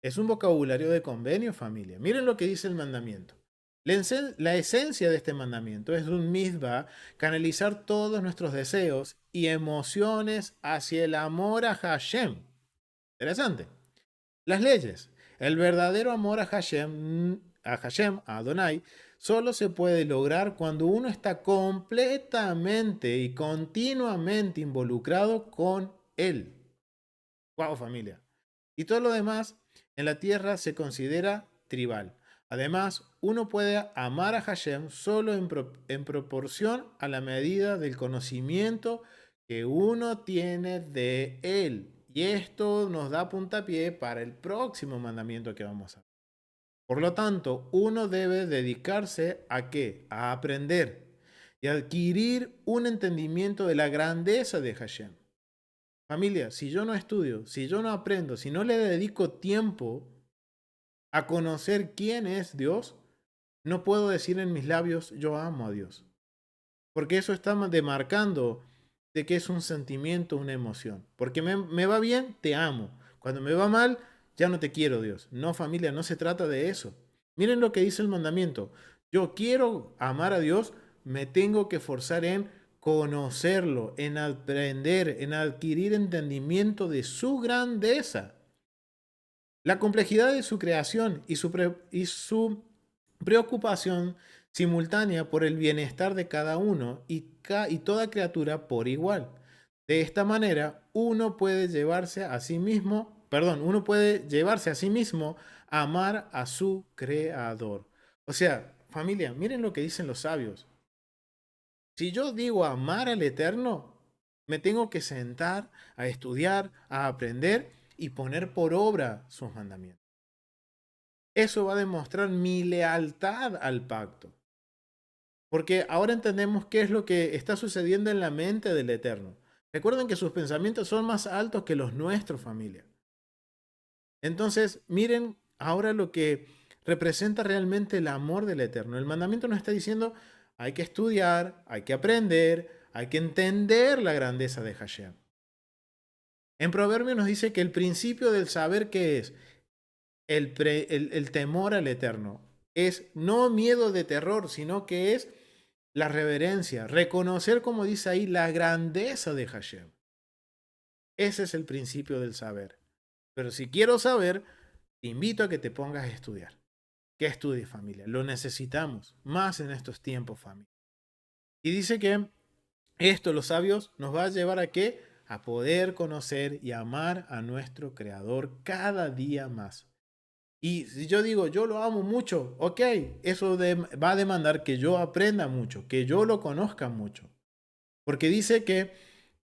es un vocabulario de convenio, familia. Miren lo que dice el mandamiento. La esencia de este mandamiento es un misbah, canalizar todos nuestros deseos y emociones hacia el amor a Hashem. Interesante. Las leyes. El verdadero amor a Adonai, solo se puede lograr cuando uno está completamente y continuamente involucrado con Él. Wow, familia. Y todo lo demás en la tierra se considera tribal. Además, uno puede amar a Hashem solo en proporción a la medida del conocimiento que uno tiene de él. Y esto nos da puntapié para el próximo mandamiento que vamos a ver. Por lo tanto, uno debe dedicarse a qué? A aprender y adquirir un entendimiento de la grandeza de Hashem. Familia, si yo no estudio, si yo no aprendo, si no le dedico tiempo a conocer quién es Dios, no puedo decir en mis labios yo amo a Dios. Porque eso está demarcando de que es un sentimiento, una emoción. Porque me va bien, te amo. Cuando me va mal, ya no te quiero, Dios. No, familia, no se trata de eso. Miren lo que dice el mandamiento. Yo quiero amar a Dios, me tengo que esforzar en conocerlo, en aprender, en adquirir entendimiento de su grandeza. La complejidad de su creación y su preocupación simultánea por el bienestar de cada uno y toda criatura por igual. De esta manera, uno puede llevarse a sí mismo a amar a su creador. O sea, familia, miren lo que dicen los sabios. Si yo digo amar al Eterno, me tengo que sentar a estudiar, a aprender y poner por obra sus mandamientos. Eso va a demostrar mi lealtad al pacto. Porque ahora entendemos qué es lo que está sucediendo en la mente del Eterno. Recuerden que sus pensamientos son más altos que los nuestros, familia. Entonces, miren ahora lo que representa realmente el amor del Eterno. El mandamiento nos está diciendo, hay que estudiar, hay que aprender, hay que entender la grandeza de Hashem. En Proverbio nos dice que el principio del saber qué es el temor al Eterno. Es no miedo de terror, sino que es la reverencia, reconocer, como dice ahí, la grandeza de Hashem. Ese es el principio del saber. Pero si quiero saber, te invito a que te pongas a estudiar. Que estudies, familia. Lo necesitamos, más en estos tiempos, familia. Y dice que esto, los sabios, nos va a llevar a qué? A poder conocer y amar a nuestro Creador cada día más. Y si yo digo, yo lo amo mucho, ok, eso va a demandar que yo aprenda mucho, que yo lo conozca mucho. Porque dice que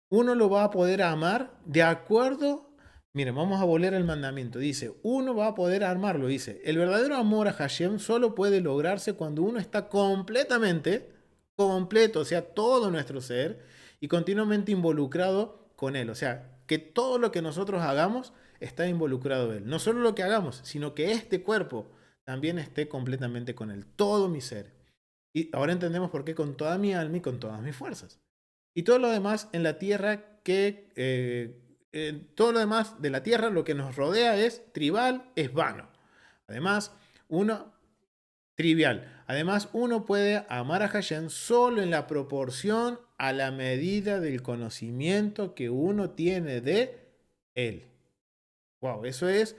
uno lo va a poder amar de acuerdo. Miren, vamos a volver al mandamiento. Dice, uno va a poder amarlo. Dice, el verdadero amor a Hashem solo puede lograrse cuando uno está completamente, completo, o sea, todo nuestro ser, y continuamente involucrado con Él. O sea, que todo lo que nosotros hagamos está involucrado Él. No solo lo que hagamos, sino que este cuerpo también esté completamente con Él. Todo mi ser. Y ahora entendemos por qué con toda mi alma y con todas mis fuerzas. Y todo lo demás en la tierra todo lo demás de la tierra, lo que nos rodea es tribal, es vano. Además, uno, trivial. Además, uno puede amar a Hashem solo en la proporción a la medida del conocimiento que uno tiene de él. Wow, eso es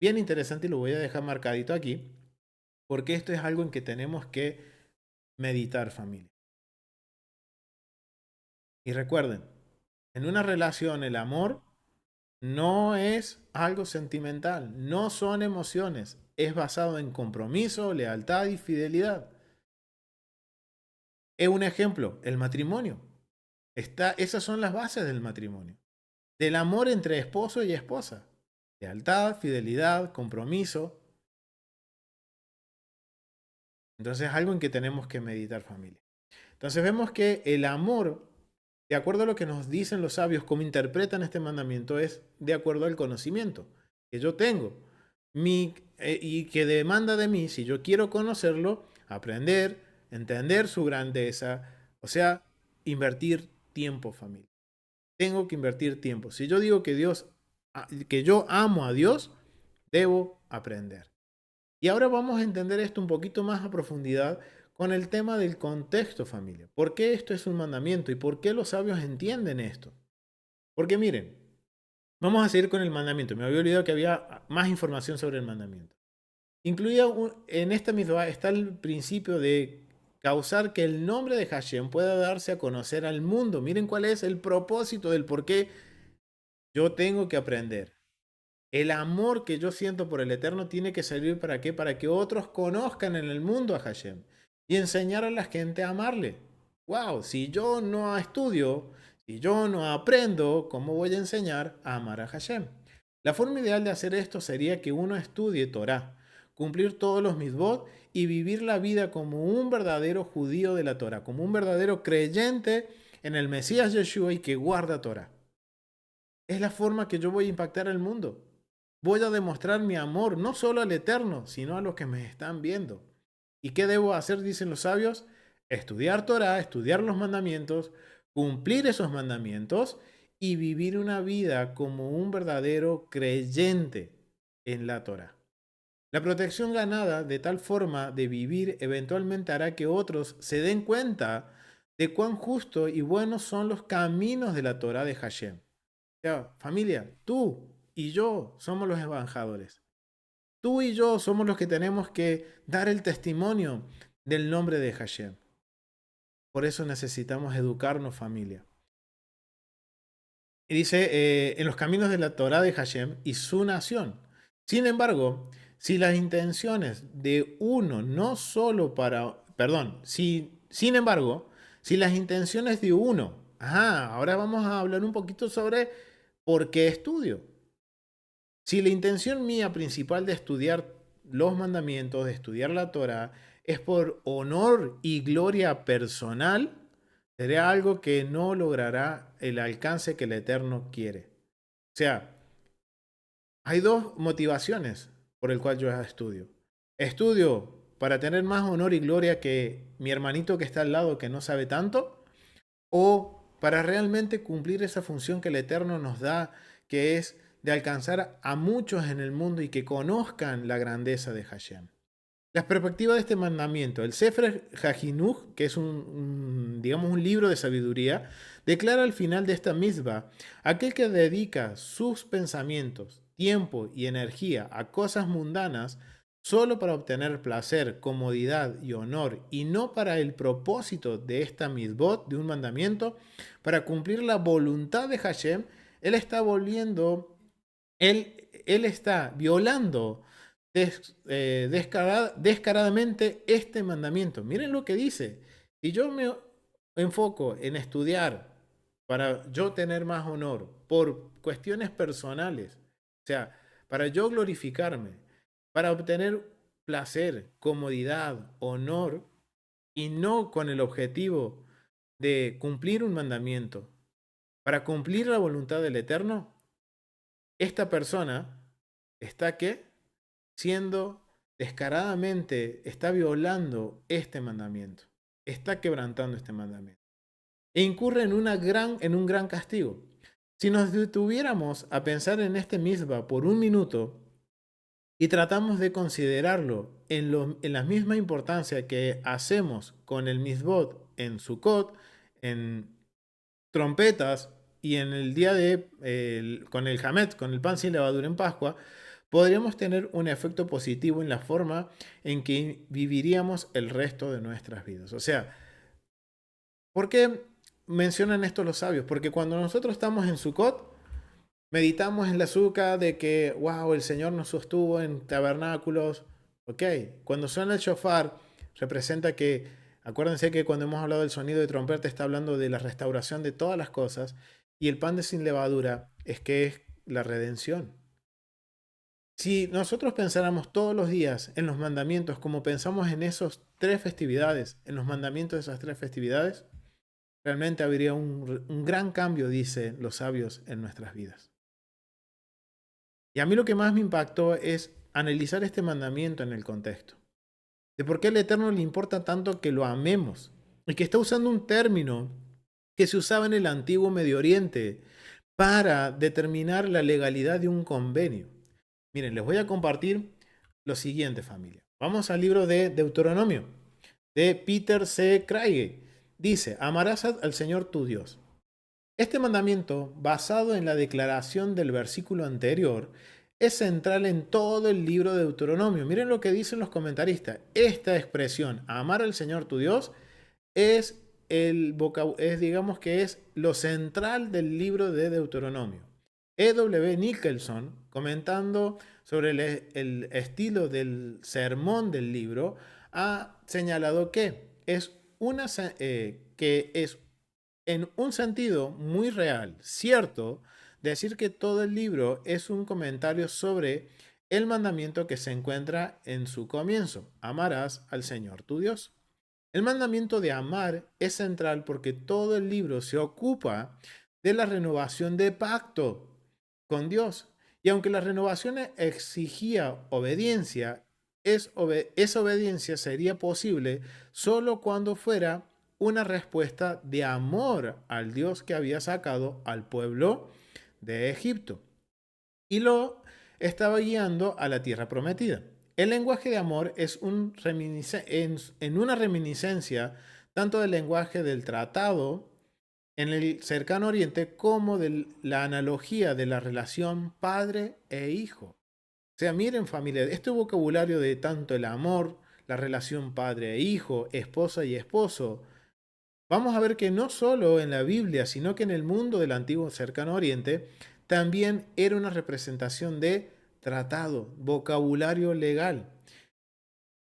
bien interesante y lo voy a dejar marcadito aquí, porque esto es algo en que tenemos que meditar, familia. Y recuerden, en una relación el amor no es algo sentimental, no son emociones, es basado en compromiso, lealtad y fidelidad. Es un ejemplo, el matrimonio. Esas son las bases del matrimonio. Del amor entre esposo y esposa. Lealtad, fidelidad, compromiso. Entonces es algo en que tenemos que meditar, familia. Entonces vemos que el amor, de acuerdo a lo que nos dicen los sabios, cómo interpretan este mandamiento, es de acuerdo al conocimiento que yo tengo y que demanda de mí, si yo quiero conocerlo, aprender, entender su grandeza, o sea, invertir tiempo, familia. Tengo que invertir tiempo. Si yo digo que yo amo a Dios, debo aprender. Y ahora vamos a entender esto un poquito más a profundidad con el tema del contexto, familia. ¿Por qué esto es un mandamiento y por qué los sabios entienden esto? Porque miren, vamos a seguir con el mandamiento. Me había olvidado que había más información sobre el mandamiento. En esta misma está el principio de causar que el nombre de Hashem pueda darse a conocer al mundo. Miren cuál es el propósito del por qué yo tengo que aprender. El amor que yo siento por el Eterno tiene que servir ¿para qué? Para que otros conozcan en el mundo a Hashem y enseñar a la gente a amarle. Wow, si yo no estudio, si yo no aprendo, ¿cómo voy a enseñar a amar a Hashem? La forma ideal de hacer esto sería que uno estudie Torah, cumplir todos los mitzvot y vivir la vida como un verdadero judío de la Torah, como un verdadero creyente en el Mesías Yeshua y que guarda Torah. Es la forma que yo voy a impactar al mundo. Voy a demostrar mi amor no solo al Eterno, sino a los que me están viendo. ¿Y qué debo hacer? Dicen los sabios. Estudiar Torah, estudiar los mandamientos, cumplir esos mandamientos y vivir una vida como un verdadero creyente en la Torah. La protección ganada de tal forma de vivir eventualmente hará que otros se den cuenta de cuán justo y buenos son los caminos de la Torah de Hashem. O sea, familia, tú y yo somos los embajadores. Tú y yo somos los que tenemos que dar el testimonio del nombre de Hashem. Por eso necesitamos educarnos, familia. Y dice, en los caminos de la Torah de Hashem y su nación. Sin embargo, si las intenciones de uno no solo para, perdón, sin embargo, si las intenciones de uno, ahora vamos a hablar un poquito sobre por qué estudio. Si la intención mía principal de estudiar los mandamientos, de estudiar la Torah, es por honor y gloria personal, será algo que no logrará el alcance que el Eterno quiere. O sea, hay dos motivaciones por el cual yo estudio. Estudio para tener más honor y gloria que mi hermanito que está al lado que no sabe tanto, o para realmente cumplir esa función que el Eterno nos da, que es de alcanzar a muchos en el mundo y que conozcan la grandeza de Hashem. Las perspectivas de este mandamiento, el Sefer HaJinuch, que es digamos un libro de sabiduría, declara al final de esta misma, aquel que dedica sus pensamientos, tiempo y energía a cosas mundanas solo para obtener placer, comodidad y honor, y no para el propósito de esta mitzvot, de un mandamiento, para cumplir la voluntad de Hashem, él está volviendo, él está violando descaradamente este mandamiento. Miren lo que dice. Si yo me enfoco en estudiar para yo tener más honor por cuestiones personales, o sea, para yo glorificarme, para obtener placer, comodidad, honor, y no con el objetivo de cumplir un mandamiento, para cumplir la voluntad del Eterno, esta persona está ¿qué? Siendo descaradamente, está violando este mandamiento, está quebrantando este mandamiento e incurre en un gran castigo. Si nos detuviéramos a pensar en este misma por un minuto y tratamos de considerarlo en la misma importancia que hacemos con el misbot en Sukkot, en trompetas y en el día con el Hametz, con el pan sin levadura en Pascua, podríamos tener un efecto positivo en la forma en que viviríamos el resto de nuestras vidas. O sea, ¿por qué mencionan esto los sabios? Porque cuando nosotros estamos en Sukkot, meditamos en la azúcar de que, wow, el Señor nos sostuvo en tabernáculos. Ok, cuando suena el shofar, representa que, acuérdense que cuando hemos hablado del sonido de trompeta, está hablando de la restauración de todas las cosas. Y el pan de sin levadura es que es la redención. Si nosotros pensáramos todos los días en los mandamientos como pensamos en esas tres festividades, en los mandamientos de esas tres festividades, realmente habría un gran cambio, dicen los sabios, en nuestras vidas. Y a mí lo que más me impactó es analizar este mandamiento en el contexto. De por qué al Eterno le importa tanto que lo amemos. Y que está usando un término que se usaba en el antiguo Medio Oriente para determinar la legalidad de un convenio. Miren, les voy a compartir lo siguiente, familia. Vamos al libro de Deuteronomio, de Peter C. Craig. Dice, amarás al Señor tu Dios. Este mandamiento, basado en la declaración del versículo anterior, es central en todo el libro de Deuteronomio. Miren lo que dicen los comentaristas. Esta expresión, amar al Señor tu Dios, digamos que es lo central del libro de Deuteronomio. E.W. Nicholson, comentando sobre el estilo del sermón del libro, ha señalado que es en un sentido muy real, cierto, decir que todo el libro es un comentario sobre el mandamiento que se encuentra en su comienzo: amarás al Señor tu Dios. El mandamiento de amar es central porque todo el libro se ocupa de la renovación de pacto con Dios. Y aunque la renovación exigía obediencia, esa obediencia sería posible solo cuando fuera una respuesta de amor al Dios que había sacado al pueblo de Egipto y lo estaba guiando a la tierra prometida. El lenguaje de amor es en una reminiscencia tanto del lenguaje del tratado en el cercano oriente como de la analogía de la relación padre e hijo. O sea, miren familia, este vocabulario de tanto el amor, la relación padre e hijo, esposa y esposo, vamos a ver que no solo en la Biblia, sino que en el mundo del antiguo cercano oriente, también era una representación de tratado, vocabulario legal,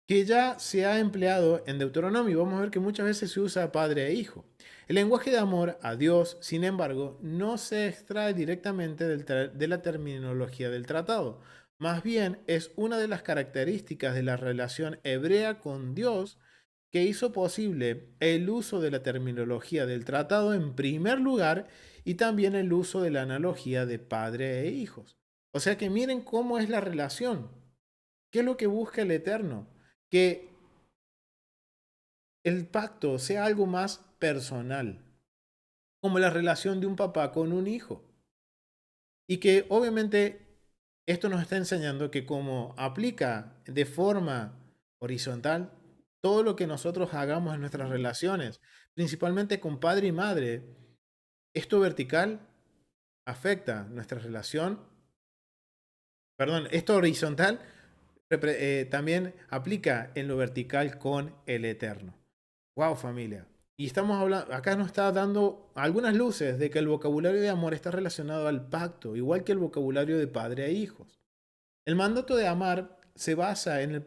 que ya se ha empleado en Deuteronomio. Vamos a ver que muchas veces se usa padre e hijo. El lenguaje de amor a Dios, sin embargo, no se extrae directamente de la terminología del tratado. Más bien es una de las características de la relación hebrea con Dios que hizo posible el uso de la terminología del tratado en primer lugar y también el uso de la analogía de padre e hijos. O sea que miren cómo es la relación. ¿Qué es lo que busca el Eterno? Que el pacto sea algo más personal, como la relación de un papá con un hijo. Y que obviamente esto nos está enseñando que como aplica de forma horizontal, todo lo que nosotros hagamos en nuestras relaciones, principalmente con padre y madre, esto vertical afecta nuestra relación, perdón, esto horizontal también aplica en lo vertical con el Eterno. Wow, familia. Y estamos hablando, acá nos está dando algunas luces de que el vocabulario de amor está relacionado al pacto, igual que el vocabulario de padre e hijos. El mandato de amar se basa en el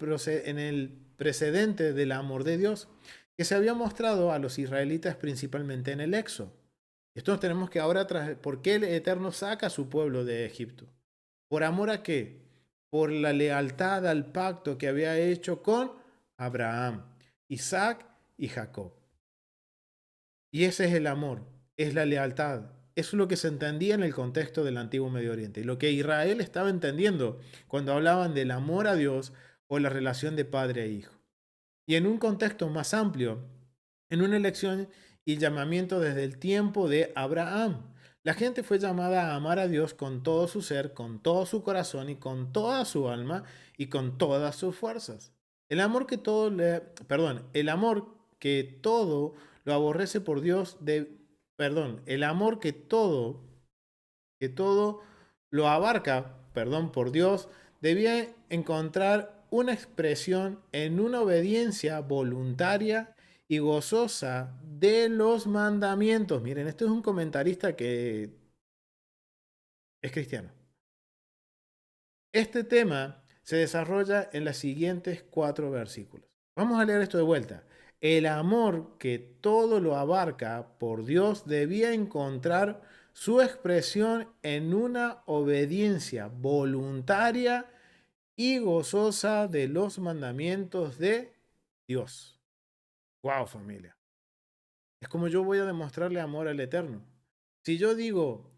precedente del amor de Dios que se había mostrado a los israelitas principalmente en el Éxodo. Esto tenemos que ahora, ¿por qué el Eterno saca a su pueblo de Egipto? ¿Por amor a qué? Por la lealtad al pacto que había hecho con Abraham, Isaac y Jacob. Y ese es el amor, es la lealtad. Eso es lo que se entendía en el contexto del antiguo Medio Oriente. Y lo que Israel estaba entendiendo cuando hablaban del amor a Dios o la relación de padre e hijo. Y en un contexto más amplio, en una elección y llamamiento desde el tiempo de Abraham. La gente fue llamada a amar a Dios con todo su ser, con todo su corazón y con toda su alma y con todas sus fuerzas. El amor que todo lo aborrece por Dios el amor que todo lo abarca, por Dios, debía encontrar una expresión en una obediencia voluntaria y gozosa de los mandamientos. Miren, esto es un comentarista que es cristiano. Este tema se desarrolla en los siguientes 4 versículos. Vamos a leer esto de vuelta. El amor que todo lo abarca por Dios debía encontrar su expresión en una obediencia voluntaria y gozosa de los mandamientos de Dios. Wow, familia. Es como yo voy a demostrarle amor al Eterno. Si yo digo,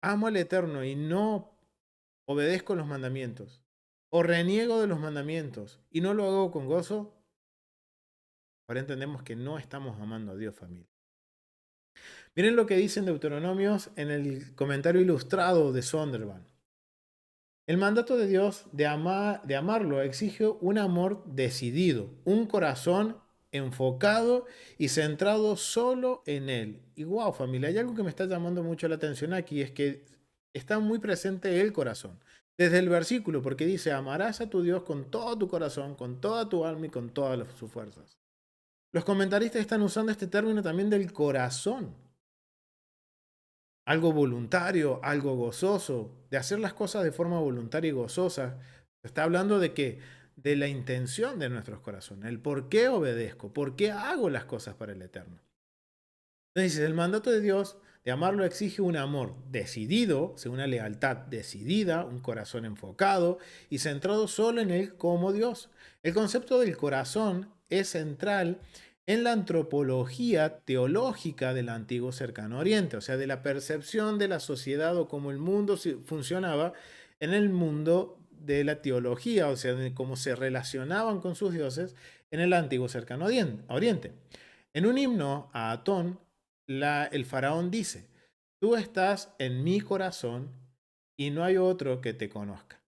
amo al Eterno y no obedezco los mandamientos, o reniego de los mandamientos y no lo hago con gozo, ahora entendemos que no estamos amando a Dios, familia. Miren lo que dicen Deuteronomios en el comentario ilustrado de Sondervan. El mandato de Dios de amarlo exige un amor decidido, un corazón enfocado y centrado solo en Él. Y wow, familia, hay algo que me está llamando mucho la atención aquí, es que está muy presente el corazón. Desde el versículo, porque dice, amarás a tu Dios con todo tu corazón, con toda tu alma y con todas sus fuerzas. Los comentaristas están usando este término también del corazón. algo voluntario, algo gozoso, de hacer las cosas de forma voluntaria y gozosa. Está hablando de que de la intención de nuestros corazones, el por qué obedezco, por qué hago las cosas para el Eterno. Entonces, el mandato de Dios de amarlo exige un amor decidido, o sea, una lealtad decidida, un corazón enfocado y centrado solo en Él como Dios. El concepto del corazón es central en la antropología teológica del antiguo cercano oriente, o sea, de la percepción de la sociedad o cómo el mundo funcionaba en el mundo de la teología, o sea, de cómo se relacionaban con sus dioses en el antiguo cercano oriente. En un himno a Atón, el faraón dice, tú estás en mi corazón y no hay otro que te conozca.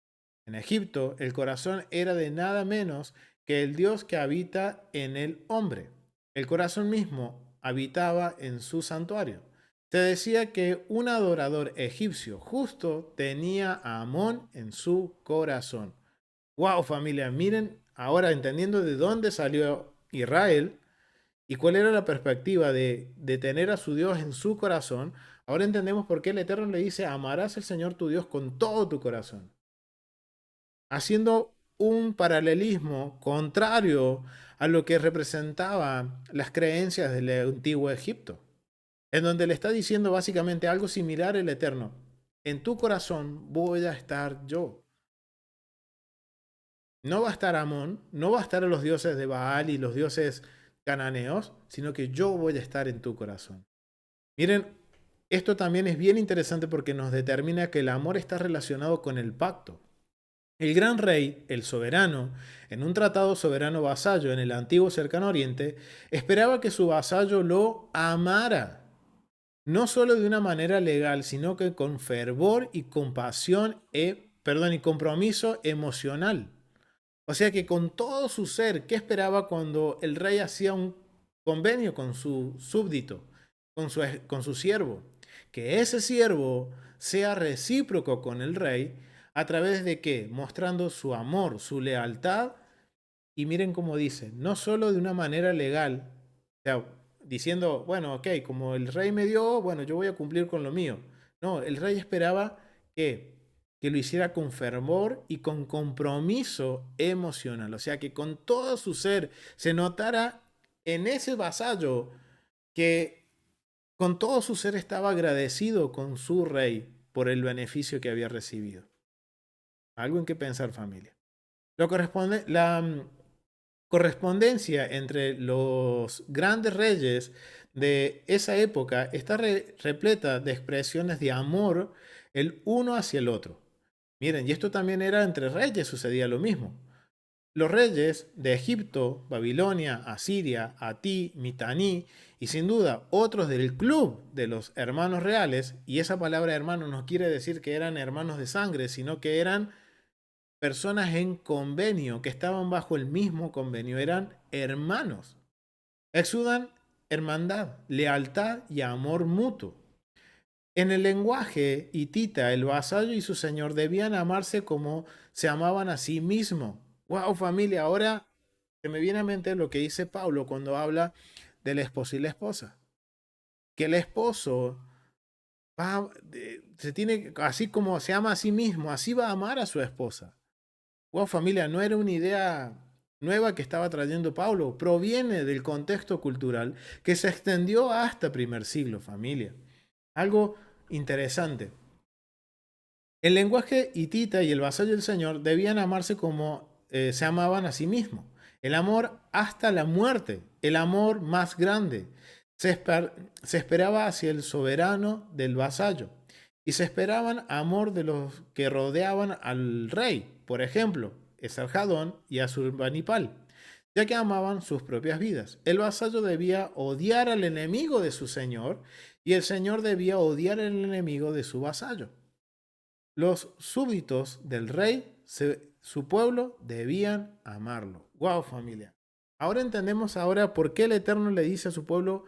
En Egipto, el corazón era de nada menos que el Dios que habita en el hombre. El corazón mismo habitaba en su santuario. Se decía que un adorador egipcio justo tenía a Amón en su corazón. Wow, familia, miren, ahora entendiendo de dónde salió Israel, ¿y cuál era la perspectiva de tener a su Dios en su corazón? Ahora entendemos por qué el Eterno le dice, amarás al Señor tu Dios con todo tu corazón. Haciendo un paralelismo contrario a lo que representaban las creencias del antiguo Egipto, en donde le está diciendo básicamente algo similar el Eterno. En tu corazón voy a estar yo. No va a estar Amón, no va a estar los dioses de Baal y los dioses cananeos, sino que yo voy a estar en tu corazón. Miren, esto también es bien interesante porque nos determina que el amor está relacionado con el pacto. El gran rey, el soberano, en un tratado soberano-vasallo en el antiguo cercano oriente, esperaba que su vasallo lo amara, no solo de una manera legal, sino que con fervor y compasión, y compromiso emocional. O sea que con todo su ser, ¿qué esperaba cuando el rey hacía un convenio con su súbdito, con su siervo? Que ese siervo sea recíproco con el rey a través de qué? Mostrando su amor, su lealtad. Y miren cómo dice, no solo de una manera legal, o sea, diciendo, bueno, ok, como el rey me dio, bueno, yo voy a cumplir con lo mío. No, el rey esperaba que que lo hiciera con fervor y con compromiso emocional. O sea, que con todo su ser se notara en ese vasallo que con todo su ser estaba agradecido con su rey por el beneficio que había recibido. Algo en que pensar, familia. La correspondencia entre los grandes reyes de esa época está repleta de expresiones de amor el uno hacia el otro. Miren, y esto también era entre reyes, sucedía lo mismo. Los reyes de Egipto, Babilonia, Asiria, Atí, Mitaní y sin duda otros del club de los hermanos reales, y esa palabra hermano no quiere decir que eran hermanos de sangre, sino que eran personas en convenio, que estaban bajo el mismo convenio, eran hermanos. Exudan hermandad, lealtad y amor mutuo. En el lenguaje hitita, el vasallo y su señor debían amarse como se amaban a sí mismos. Wow, familia, ahora se me viene a mente lo que dice Pablo cuando habla del esposo y la esposa. Que el esposo se tiene, así como se ama a sí mismo, así va a amar a su esposa. Wow, familia, no era una idea nueva que estaba trayendo Pablo, proviene del contexto cultural que se extendió hasta primer siglo, familia. Algo interesante. El lenguaje hitita y el vasallo del Señor debían amarse como se amaban a sí mismos. El amor hasta la muerte, el amor más grande. Se esperaba hacia el soberano del vasallo y se esperaban amor de los que rodeaban al rey, por ejemplo, Esarjadón y Asurbanipal, ya que amaban sus propias vidas. El vasallo debía odiar al enemigo de su señor y el señor debía odiar al enemigo de su vasallo. Los súbditos del rey, su pueblo, debían amarlo. Wow, familia. Ahora entendemos ahora por qué el Eterno le dice a su pueblo,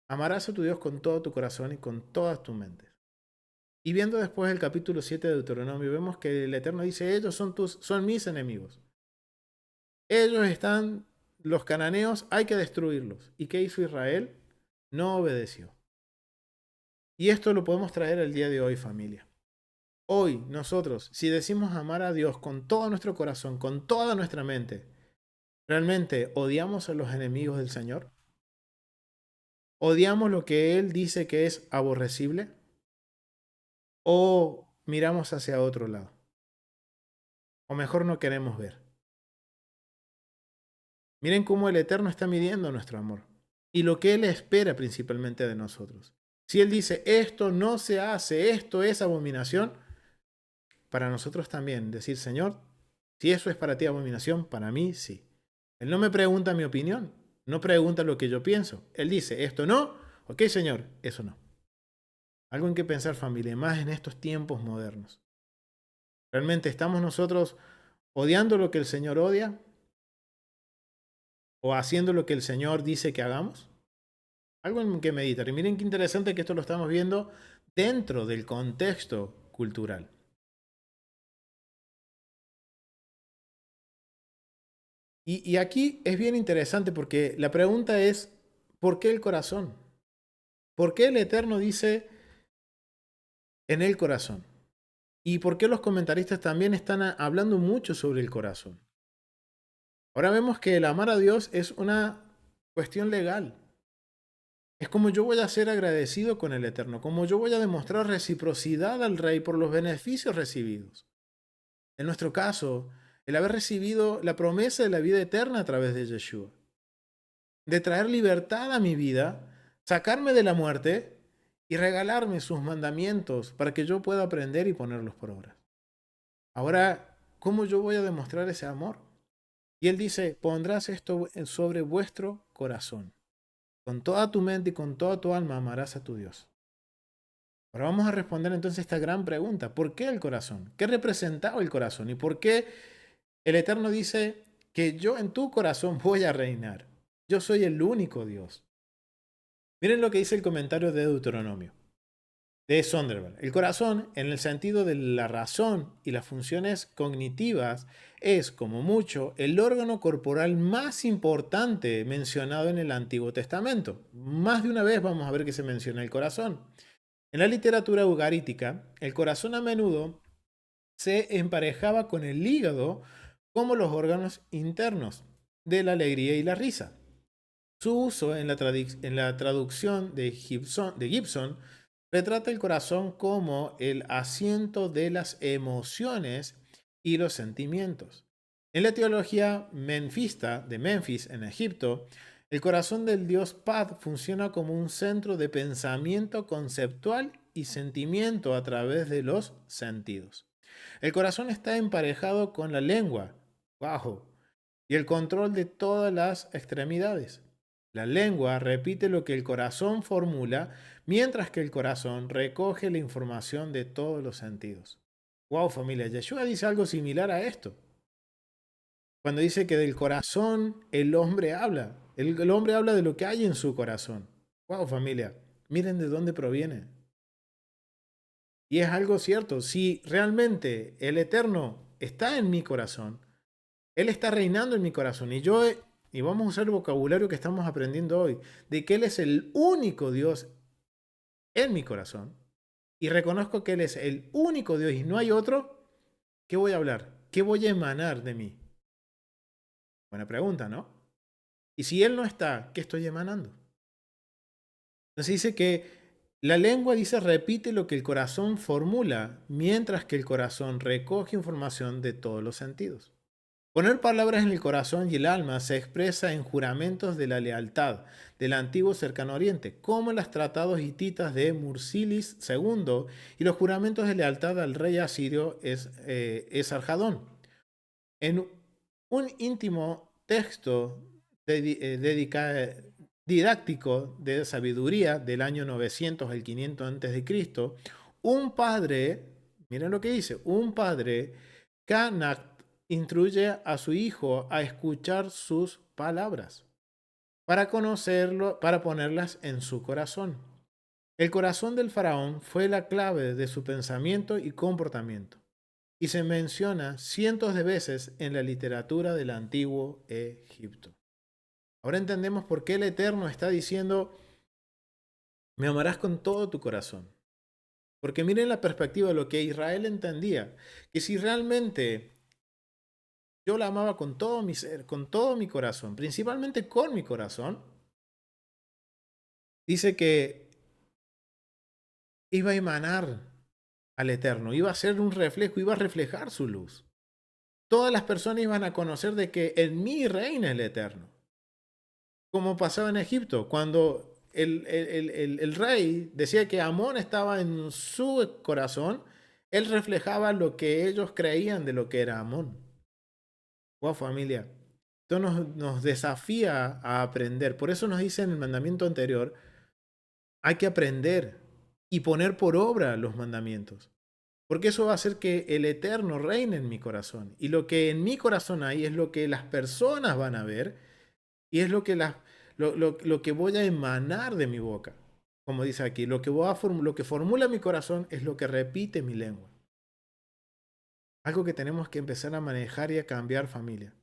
amarás a tu Dios con todo tu corazón y con todas tus mentes. Y viendo después el capítulo 7 de Deuteronomio, vemos que el Eterno dice, ellos son mis enemigos. Ellos están, los cananeos, hay que destruirlos. ¿Y qué hizo Israel? No obedeció. Y esto lo podemos traer al día de hoy, familia. Hoy nosotros, si decimos amar a Dios con todo nuestro corazón, con toda nuestra mente, ¿realmente odiamos a los enemigos del Señor? ¿Odiamos lo que Él dice que es aborrecible? ¿O miramos hacia otro lado? ¿O mejor no queremos ver? Miren cómo el Eterno está midiendo nuestro amor y lo que Él espera principalmente de nosotros. Si Él dice, esto no se hace, esto es abominación, para nosotros también decir, Señor, si eso es para ti abominación, para mí sí. Él no me pregunta mi opinión, no pregunta lo que yo pienso. Él dice, esto no, ok Señor, eso no. Algo en que pensar, familia, más en estos tiempos modernos. ¿Realmente estamos nosotros odiando lo que el Señor odia? ¿O haciendo lo que el Señor dice que hagamos? Algo en que meditar. Y miren qué interesante que esto lo estamos viendo dentro del contexto cultural. Y aquí es bien interesante porque la pregunta es, ¿por qué el corazón? ¿Por qué el Eterno dice en el corazón? ¿Y por qué los comentaristas también están hablando mucho sobre el corazón? Ahora vemos que el amar a Dios es una cuestión legal. Es como yo voy a ser agradecido con el Eterno, como yo voy a demostrar reciprocidad al Rey por los beneficios recibidos. En nuestro caso, el haber recibido la promesa de la vida eterna a través de Yeshua, de traer libertad a mi vida, sacarme de la muerte y regalarme sus mandamientos para que yo pueda aprender y ponerlos por obra. Ahora, ¿cómo yo voy a demostrar ese amor? Y él dice, pondrás esto sobre vuestro corazón. Con toda tu mente y con toda tu alma amarás a tu Dios. Ahora vamos a responder entonces esta gran pregunta. ¿Por qué el corazón? ¿Qué representaba el corazón? ¿Y por qué el Eterno dice que yo en tu corazón voy a reinar? Yo soy el único Dios. Miren lo que dice el comentario de Deuteronomio, de Sonderberg. El corazón, en el sentido de la razón y las funciones cognitivas, es, como mucho, el órgano corporal más importante mencionado en el Antiguo Testamento. Más de una vez vamos a ver que se menciona el corazón. En la literatura ugarítica, el corazón a menudo se emparejaba con el hígado como los órganos internos de la alegría y la risa. Su uso en la traducción de Gibson retrata el corazón como el asiento de las emociones y los sentimientos. En la teología menfista de Memphis, en Egipto, el corazón del dios Pad funciona como un centro de pensamiento conceptual y sentimiento a través de los sentidos. El corazón está emparejado con la lengua, ¡wow!, y el control de todas las extremidades. La lengua repite lo que el corazón formula, mientras que el corazón recoge la información de todos los sentidos. ¡Wow, familia! Yeshua dice algo similar a esto. Cuando dice que del corazón el hombre habla. El hombre habla de lo que hay en su corazón. ¡Wow, familia! Miren de dónde proviene. Y es algo cierto. Si realmente el Eterno está en mi corazón, Él está reinando en mi corazón. Y vamos a usar el vocabulario que estamos aprendiendo hoy, de que Él es el único Dios en mi corazón. Y reconozco que Él es el único Dios y no hay otro. ¿Qué voy a hablar? ¿Qué voy a emanar de mí? Buena pregunta, ¿no? Y si Él no está, ¿qué estoy emanando? Entonces dice que la lengua dice repite lo que el corazón formula, mientras que el corazón recoge información de todos los sentidos. Poner palabras en el corazón y el alma se expresa en juramentos de la lealtad del antiguo cercano oriente, como en los tratados hititas de Mursilis II y los juramentos de lealtad al rey asirio Esarhadón. En un íntimo texto didáctico de sabiduría del año 900 al 500 a.C., un padre, miren lo que dice, un padre, Kanak, instruye a su hijo a escuchar sus palabras, para conocerlo, para ponerlas en su corazón. El corazón del faraón fue la clave de su pensamiento y comportamiento, y se menciona cientos de veces en la literatura del antiguo Egipto. Ahora entendemos por qué el Eterno está diciendo, Me amarás con todo tu corazón. Porque miren la perspectiva de lo que Israel entendía, que si realmente yo la amaba con todo mi ser, con todo mi corazón, principalmente con mi corazón, dice que iba a emanar al Eterno, iba a ser un reflejo, iba a reflejar su luz. Todas las personas iban a conocer de que en mí reina el Eterno. Como pasaba en Egipto, cuando el rey decía que Amón estaba en su corazón, él reflejaba lo que ellos creían de lo que era Amón. Wow, familia. Esto nos desafía a aprender. Por eso nos dice en el mandamiento anterior, hay que aprender y poner por obra los mandamientos. Porque eso va a hacer que el Eterno reine en mi corazón. Y lo que en mi corazón hay es lo que las personas van a ver y es lo que voy a emanar de mi boca. Como dice aquí, lo que formula mi corazón es lo que repite mi lengua. Algo que tenemos que empezar a manejar y a cambiar, familia.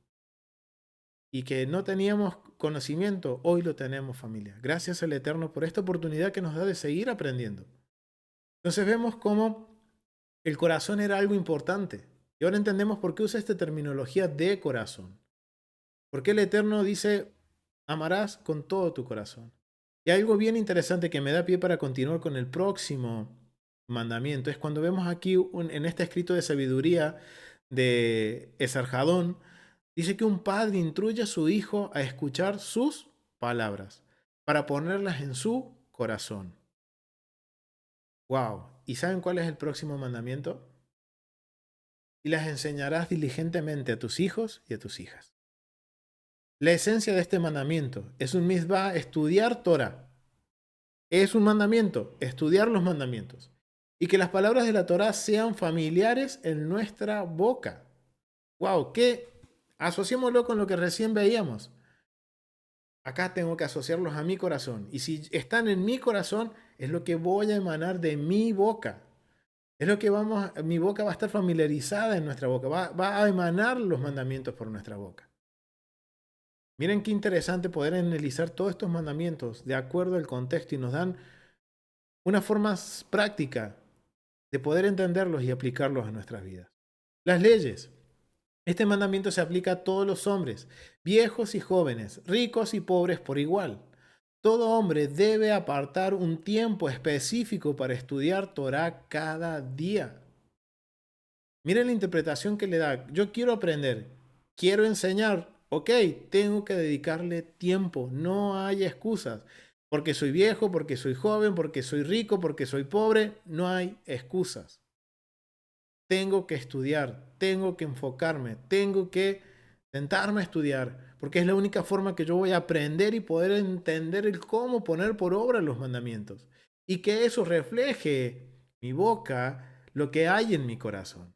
Y que no teníamos conocimiento, hoy lo tenemos, familia. Gracias al Eterno por esta oportunidad que nos da de seguir aprendiendo. Entonces vemos cómo el corazón era algo importante. Y ahora entendemos por qué usa esta terminología de corazón. Porque el Eterno dice, amarás con todo tu corazón. Y algo bien interesante que me da pie para continuar con el próximo mandamiento es cuando vemos aquí en este escrito de sabiduría de Esarjadón, dice que un padre instruye a su hijo a escuchar sus palabras para ponerlas en su corazón. Wow. ¿Y saben cuál es el próximo mandamiento? Y las enseñarás diligentemente a tus hijos y a tus hijas. La esencia de este mandamiento es un misbah, estudiar Torah. Es un mandamiento, estudiar los mandamientos. Y que las palabras de la Torah sean familiares en nuestra boca. Wow, que asociémoslo con lo que recién veíamos. Acá tengo que asociarlos a mi corazón. Y si están en mi corazón, es lo que voy a emanar de mi boca. Es lo que mi boca va a estar familiarizada en nuestra boca. Va a emanar los mandamientos por nuestra boca. Miren qué interesante poder analizar todos estos mandamientos de acuerdo al contexto y nos dan una forma práctica de poder entenderlos y aplicarlos a nuestras vidas. Las leyes. Este mandamiento se aplica a todos los hombres, viejos y jóvenes, ricos y pobres por igual. Todo hombre debe apartar un tiempo específico para estudiar Torah cada día. Miren la interpretación que le da. Yo quiero aprender, quiero enseñar, ok, tengo que dedicarle tiempo, no hay excusas. Porque soy viejo, porque soy joven, porque soy rico, porque soy pobre, no hay excusas. Tengo que estudiar, tengo que enfocarme, tengo que sentarme a estudiar, porque es la única forma que yo voy a aprender y poder entender el cómo poner por obra los mandamientos. Y que eso refleje mi boca, lo que hay en mi corazón.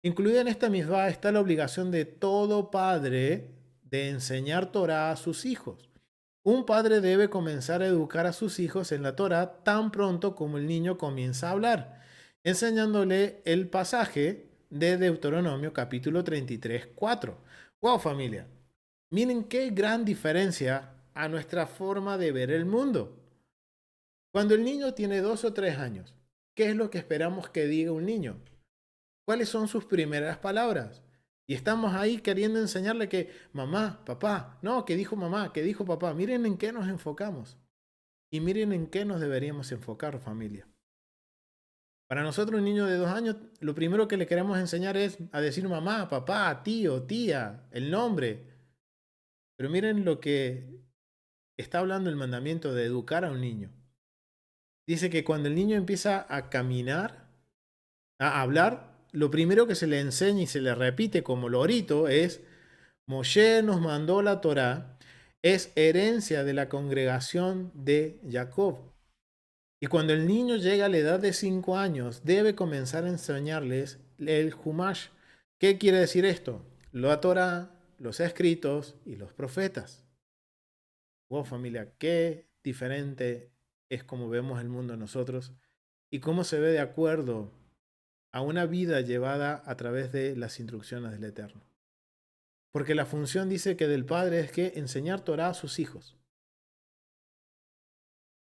Incluida en esta misma está la obligación de todo padre de enseñar Torah a sus hijos. Un padre debe comenzar a educar a sus hijos en la Torah tan pronto como el niño comienza a hablar, enseñándole el pasaje de Deuteronomio capítulo 33, 4. Wow, familia. Miren qué gran diferencia a nuestra forma de ver el mundo. Cuando el niño tiene 2 o 3 años, ¿qué es lo que esperamos que diga un niño? ¿Cuáles son sus primeras palabras? Y estamos ahí queriendo enseñarle que mamá, papá, no, que dijo mamá, que dijo papá. Miren en qué nos enfocamos. Y miren en qué nos deberíamos enfocar, familia. Para nosotros, un niño de 2 años, lo primero que le queremos enseñar es a decir mamá, papá, tío, tía, el nombre. Pero miren lo que está hablando el mandamiento de educar a un niño. Dice que cuando el niño empieza a caminar, a hablar, lo primero que se le enseña y se le repite como lorito es, Moshe nos mandó la Torá, es herencia de la congregación de Jacob. Y cuando el niño llega a la edad de 5 años, debe comenzar a enseñarles el Humash. ¿Qué quiere decir esto? La Torá, los escritos y los profetas. Wow, familia, qué diferente es como vemos el mundo nosotros y cómo se ve de acuerdo a una vida llevada a través de las instrucciones del Eterno. Porque la función dice que del padre es que enseñar Torah a sus hijos.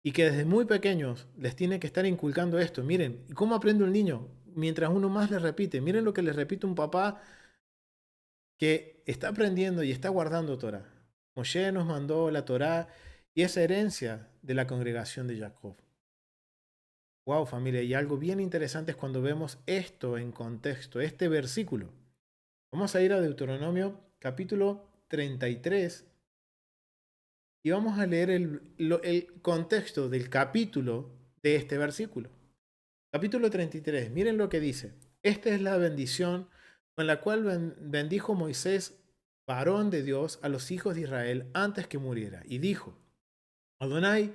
y que desde muy pequeños les tiene que estar inculcando esto. Miren, ¿y cómo aprende un niño? Mientras uno más le repite. Miren lo que le repite un papá que está aprendiendo y está guardando Torah. Moshe nos mandó la Torah y esa herencia de la congregación de Jacob. Wow, familia, y algo bien interesante es cuando vemos esto en contexto, este versículo. Vamos a ir a Deuteronomio capítulo 33 y vamos a leer el contexto del capítulo de este versículo. Capítulo 33, miren lo que dice. Esta es la bendición con la cual bendijo Moisés, varón de Dios, a los hijos de Israel antes que muriera. Y dijo, Adonai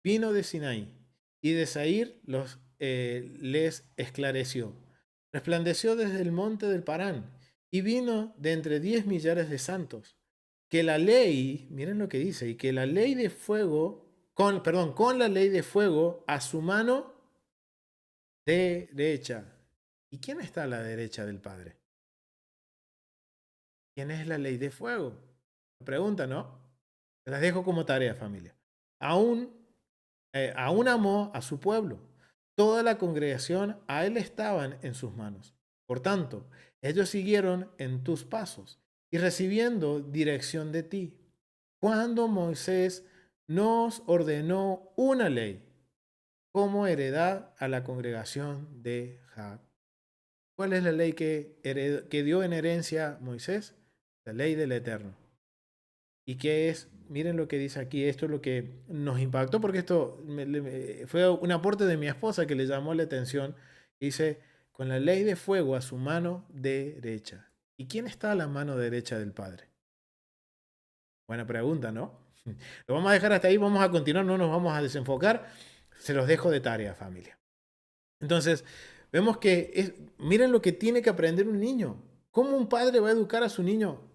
vino de Sinaí y de Sair les esclareció. Resplandeció desde el monte del Parán y vino de entre 10 millares de santos. Que la ley, miren lo que dice, y que la ley de fuego, con la ley de fuego a su mano derecha. ¿Y quién está a la derecha del Padre? ¿Quién es la ley de fuego? Pregunta, ¿no? Las dejo como tarea, familia. Aún, aún amó a su pueblo. Toda la congregación a él estaban en sus manos. Por tanto, ellos siguieron en tus pasos y recibiendo dirección de ti. Cuando Moisés nos ordenó una ley como heredad a la congregación de Jacob. ¿Cuál es la ley que dio en herencia Moisés? La ley del Eterno. ¿Y qué es? Miren lo que dice aquí. Esto es lo que nos impactó porque esto fue un aporte de mi esposa que le llamó la atención. Dice, con la ley de fuego a su mano derecha. ¿Y quién está a la mano derecha del Padre? Buena pregunta, ¿no? Lo vamos a dejar hasta ahí, vamos a continuar, no nos vamos a desenfocar. Se los dejo de tarea, familia. Entonces, vemos que miren lo que tiene que aprender un niño. ¿Cómo un padre va a educar a su niño?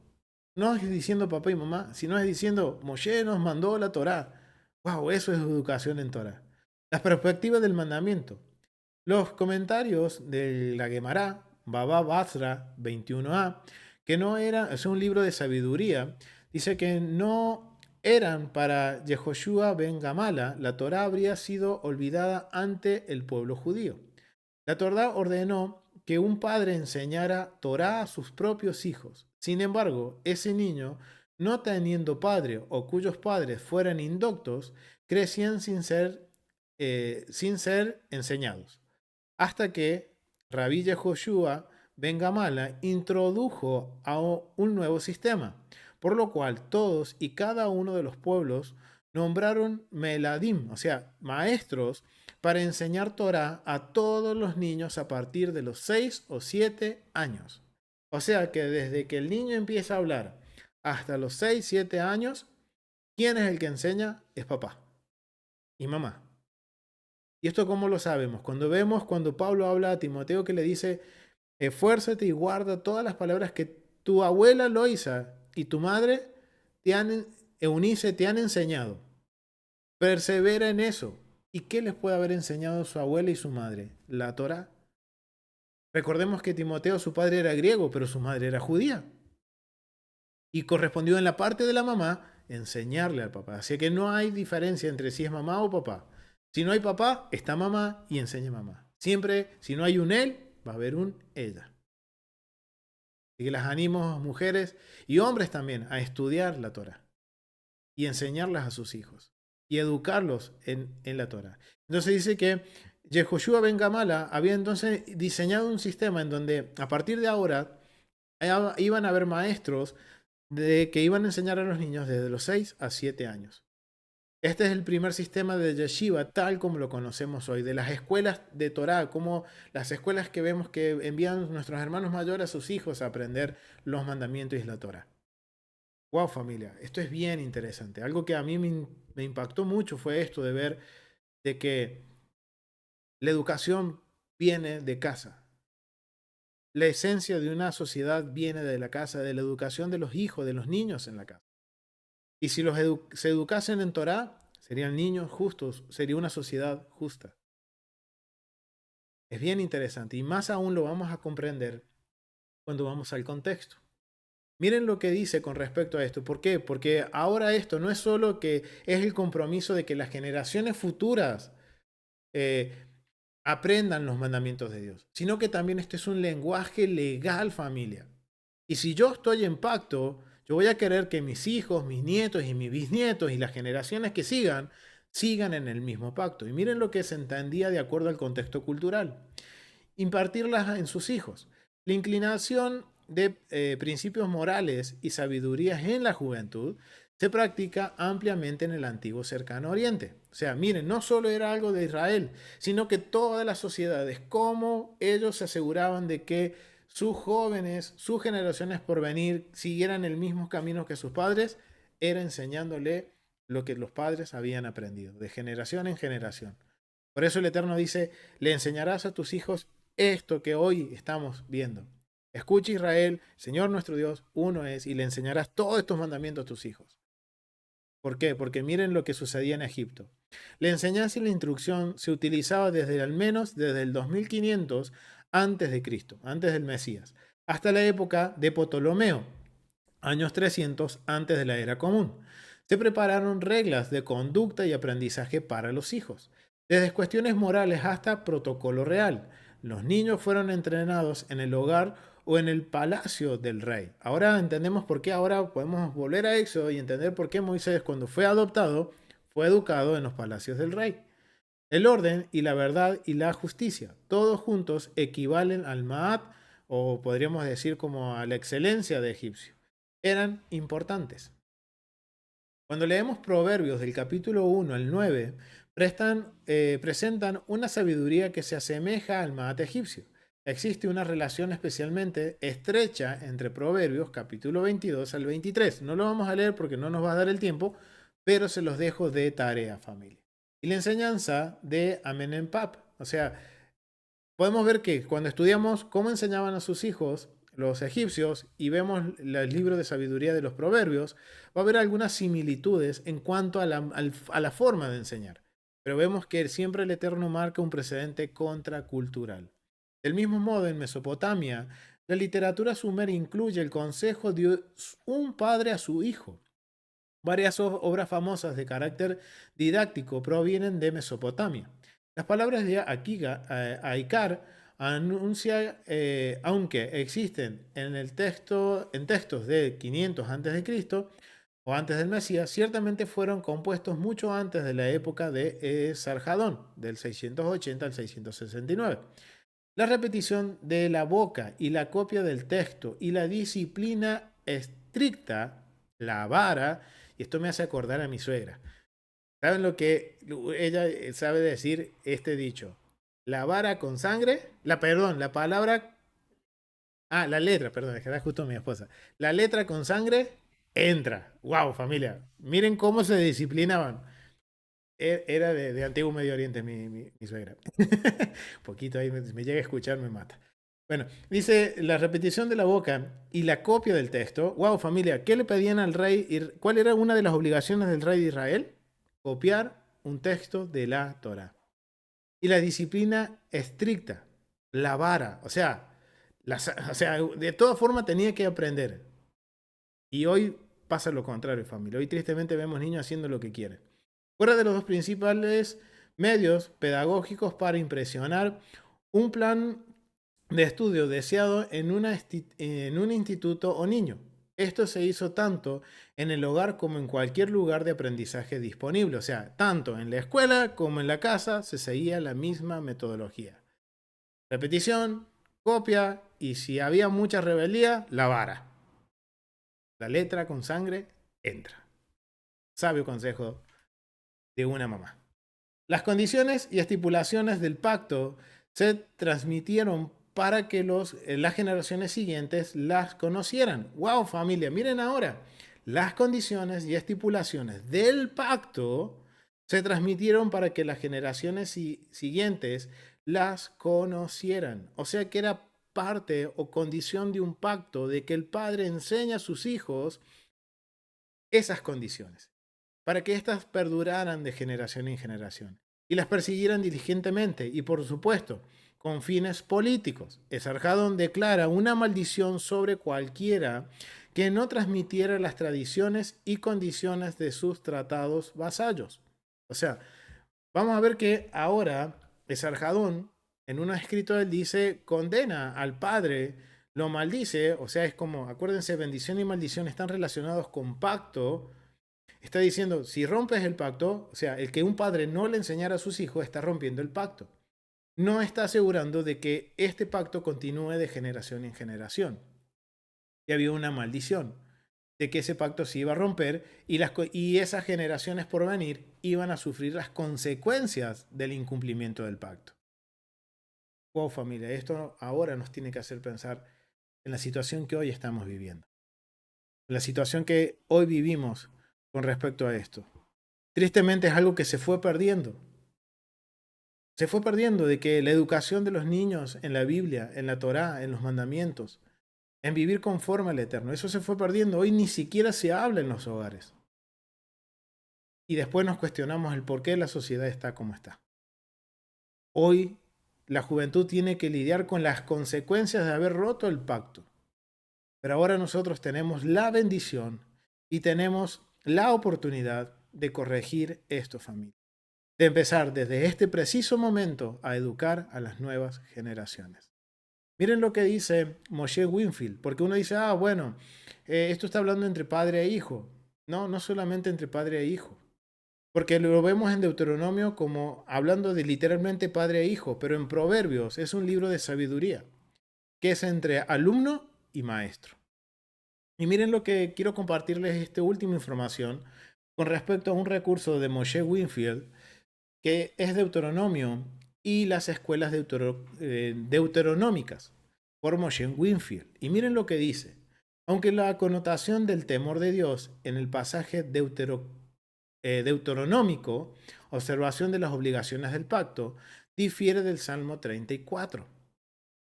No es diciendo papá y mamá, sino es diciendo, Moshe nos mandó la Torá. Wow, eso es educación en Torá. Las perspectivas del mandamiento. Los comentarios de la Gemara, Baba Basra 21a, que no era, es un libro de sabiduría, dice que no eran para Yehoshua ben Gamala, la Torá habría sido olvidada ante el pueblo judío. La Torá ordenó que un padre enseñara Torá a sus propios hijos. Sin embargo, ese niño, no teniendo padre o cuyos padres fueran indoctos, crecían sin ser enseñados. Hasta que Rabí Yehoshua ben Gamala introdujo a un nuevo sistema, por lo cual todos y cada uno de los pueblos nombraron Meladim, o sea, maestros, para enseñar Torah a todos los niños a partir de los 6 o 7 años. O sea que desde que el niño empieza a hablar hasta los 6, 7 años, ¿quién es el que enseña? Es papá y mamá. ¿Y esto cómo lo sabemos? Cuando Pablo habla a Timoteo que le dice, esfuérzate y guarda todas las palabras que tu abuela Loisa y tu madre Eunice te han enseñado. Persevera en eso. ¿Y qué les puede haber enseñado su abuela y su madre? La Torá. Recordemos que Timoteo, su padre era griego, pero su madre era judía. Y correspondió en la parte de la mamá enseñarle al papá. Así que no hay diferencia entre si es mamá o papá. Si no hay papá, está mamá y enseña mamá. Siempre, si no hay un él, va a haber un ella. Así que las animo, mujeres y hombres también, a estudiar la Torah y enseñarlas a sus hijos y educarlos en la Torah. Entonces dice que Yehoshua ben Gamala había entonces diseñado un sistema en donde a partir de ahora iban a haber maestros que iban a enseñar a los niños desde los 6 a 7 años. Este es el primer sistema de yeshiva tal como lo conocemos hoy, de las escuelas de Torah, como las escuelas que vemos que envían nuestros hermanos mayores a sus hijos a aprender los mandamientos y la Torah. Wow, familia, esto es bien interesante. Algo que a mí me impactó mucho fue esto de ver de que la educación viene de casa. La esencia de una sociedad viene de la casa, de la educación de los hijos, de los niños en la casa. Y si se educasen en Torah, serían niños justos, sería una sociedad justa. Es bien interesante y más aún lo vamos a comprender cuando vamos al contexto. Miren lo que dice con respecto a esto. ¿Por qué? Porque ahora esto no es solo que es el compromiso de que las generaciones futuras eh, aprendan los mandamientos de Dios, sino que también este es un lenguaje legal, familia. Y si yo estoy en pacto, yo voy a querer que mis hijos, mis nietos y mis bisnietos y las generaciones que sigan en el mismo pacto. Y miren lo que se entendía de acuerdo al contexto cultural. Impartirlas en sus hijos. La inclinación de principios morales y sabidurías en la juventud se practica ampliamente en el antiguo cercano oriente. O sea, miren, no solo era algo de Israel, sino que todas las sociedades, cómo ellos se aseguraban de que sus jóvenes, sus generaciones por venir, siguieran el mismo camino que sus padres, era enseñándole lo que los padres habían aprendido, de generación en generación. Por eso el Eterno dice, le enseñarás a tus hijos esto que hoy estamos viendo. Escucha Israel, Señor nuestro Dios, uno es, y le enseñarás todos estos mandamientos a tus hijos. ¿Por qué? Porque miren lo que sucedía en Egipto. La enseñanza y la instrucción se utilizaba desde al menos desde el 2500 antes de Cristo, antes del Mesías, hasta la época de Ptolomeo, años 300 antes de la era común. Se prepararon reglas de conducta y aprendizaje para los hijos, desde cuestiones morales hasta protocolo real. Los niños fueron entrenados en el hogar o en el palacio del rey. Ahora entendemos por qué, ahora podemos volver a Éxodo y entender por qué Moisés, cuando fue adoptado, fue educado en los palacios del rey. El orden y la verdad y la justicia, todos juntos equivalen al Ma'at, o podríamos decir como a la excelencia de egipcio. Eran importantes. Cuando leemos Proverbios del capítulo 1 al 9, presentan una sabiduría que se asemeja al Maat egipcio. Existe una relación especialmente estrecha entre Proverbios capítulo 22 al 23. No lo vamos a leer porque no nos va a dar el tiempo, pero se los dejo de tarea, familia. Y la enseñanza de Amenempap. O sea, podemos ver que cuando estudiamos cómo enseñaban a sus hijos los egipcios y vemos el libro de sabiduría de los proverbios, va a haber algunas similitudes en cuanto a la forma de enseñar. Pero vemos que siempre el Eterno marca un precedente contracultural. Del mismo modo, en Mesopotamia, la literatura sumeria incluye el consejo de un padre a su hijo. Varias obras famosas de carácter didáctico provienen de Mesopotamia. Las palabras de Aikar anuncia, aunque existen en el texto, en textos de 500 a.C. o antes del Mesías, ciertamente fueron compuestos mucho antes de la época de Sarjadón, del 680 al 669. La repetición de la boca y la copia del texto y la disciplina estricta, la vara, y esto me hace acordar a mi suegra. ¿Saben lo que ella sabe decir este dicho? La vara con sangre, la palabra, la letra, perdón, es que era justo mi esposa. La letra con sangre entra. Wow, familia. Miren cómo se disciplinaban. Era de antiguo Medio Oriente mi suegra. Poquito ahí me llega a escuchar, me mata. Bueno, dice la repetición de la boca y la copia del texto. Wow, familia, ¿qué le pedían al rey? ¿Cuál era una de las obligaciones del rey de Israel? Copiar un texto de la Torah. Y la disciplina estricta, la vara, o sea, de toda forma tenía que aprender. Y hoy pasa lo contrario, familia. Hoy tristemente vemos niños haciendo lo que quieren. Fuera de los dos principales medios pedagógicos para impresionar, un plan de estudio deseado en un instituto o niño. Esto se hizo tanto en el hogar como en cualquier lugar de aprendizaje disponible. O sea, tanto en la escuela como en la casa se seguía la misma metodología. Repetición, copia y si había mucha rebeldía, la vara. La letra con sangre entra. Sabio consejo de una mamá. Las condiciones y estipulaciones del pacto se transmitieron para que las generaciones siguientes las conocieran. ¡Wow, familia! Miren ahora, las condiciones y estipulaciones del pacto se transmitieron para que las generaciones siguientes las conocieran. O sea que era parte o condición de un pacto de que el padre enseña a sus hijos esas condiciones, para que éstas perduraran de generación en generación y las persiguieran diligentemente y, por supuesto, con fines políticos. Esarhaddon declara una maldición sobre cualquiera que no transmitiera las tradiciones y condiciones de sus tratados vasallos. O sea, vamos a ver que ahora Esarhadón, en un escrito, él dice, condena al padre, lo maldice, o sea, es como, acuérdense, bendición y maldición están relacionados con pacto. Está diciendo, si rompes el pacto, o sea, el que un padre no le enseñara a sus hijos está rompiendo el pacto. No está asegurando de que este pacto continúe de generación en generación. Y había una maldición de que ese pacto se iba a romper y esas generaciones por venir iban a sufrir las consecuencias del incumplimiento del pacto. Wow, familia, esto ahora nos tiene que hacer pensar en la situación que hoy estamos viviendo, en la situación que hoy vivimos con respecto a esto. Tristemente es algo que se fue perdiendo. Se fue perdiendo de que la educación de los niños en la Biblia, en la Torá, en los mandamientos, en vivir conforme al Eterno, eso se fue perdiendo. Hoy ni siquiera se habla en los hogares. Y después nos cuestionamos el por qué la sociedad está como está. Hoy la juventud tiene que lidiar con las consecuencias de haber roto el pacto. Pero ahora nosotros tenemos la bendición y tenemos la oportunidad de corregir esto, familia. De empezar desde este preciso momento a educar a las nuevas generaciones. Miren lo que dice Moshe Winfield, porque uno dice, bueno, esto está hablando entre padre e hijo. No, no solamente entre padre e hijo. Porque lo vemos en Deuteronomio como hablando de literalmente padre e hijo, pero en Proverbios es un libro de sabiduría, que es entre alumno y maestro. Y miren lo que quiero compartirles esta última información con respecto a un recurso de Moshe Winfield, que es Deuteronomio y las escuelas deuteronómicas por Moshe Winfield. Y miren lo que dice. Aunque la connotación del temor de Dios en el pasaje deuteronómico, observación de las obligaciones del pacto, difiere del Salmo 34.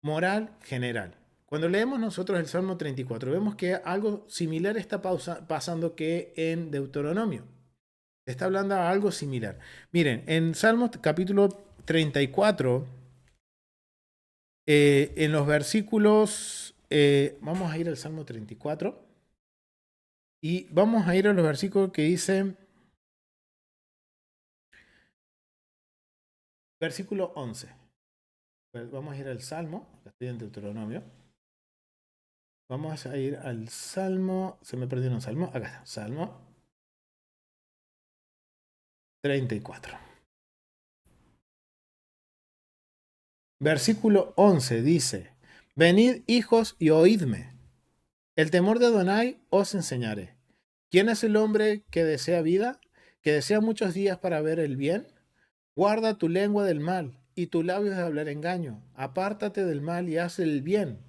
Moral general. Cuando leemos nosotros el Salmo 34, vemos que algo similar está pasando que en Deuteronomio. Está hablando de algo similar. Miren, en Salmos capítulo 34, en los versículos, vamos a ir al Salmo 34 y vamos a ir a los versículos que dicen, versículo 11. Vamos a ir al Salmo, estoy en Deuteronomio. Vamos a ir al Salmo, se me perdió un Salmo, acá está, Salmo 34. Versículo 11 dice, venid hijos y oídme, el temor de Adonai os enseñaré. ¿Quién es el hombre que desea vida, que desea muchos días para ver el bien? Guarda tu lengua del mal y tus labios de hablar engaño. Apártate del mal y haz el bien.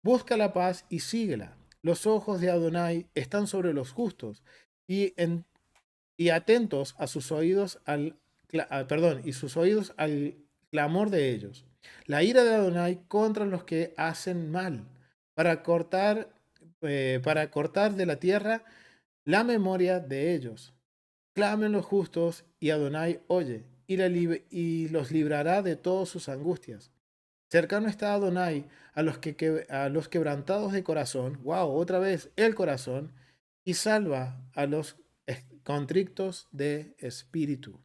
Busca la paz y síguela. Los ojos de Adonai están sobre los justos y atentos a sus oídos y sus oídos al clamor de ellos. La ira de Adonai contra los que hacen mal, para cortar de la tierra la memoria de ellos. Clamen los justos y Adonai oye y los librará de todas sus angustias. Cercano está Adonai a los quebrantados de corazón, wow, otra vez el corazón, y salva a los contrictos de espíritu.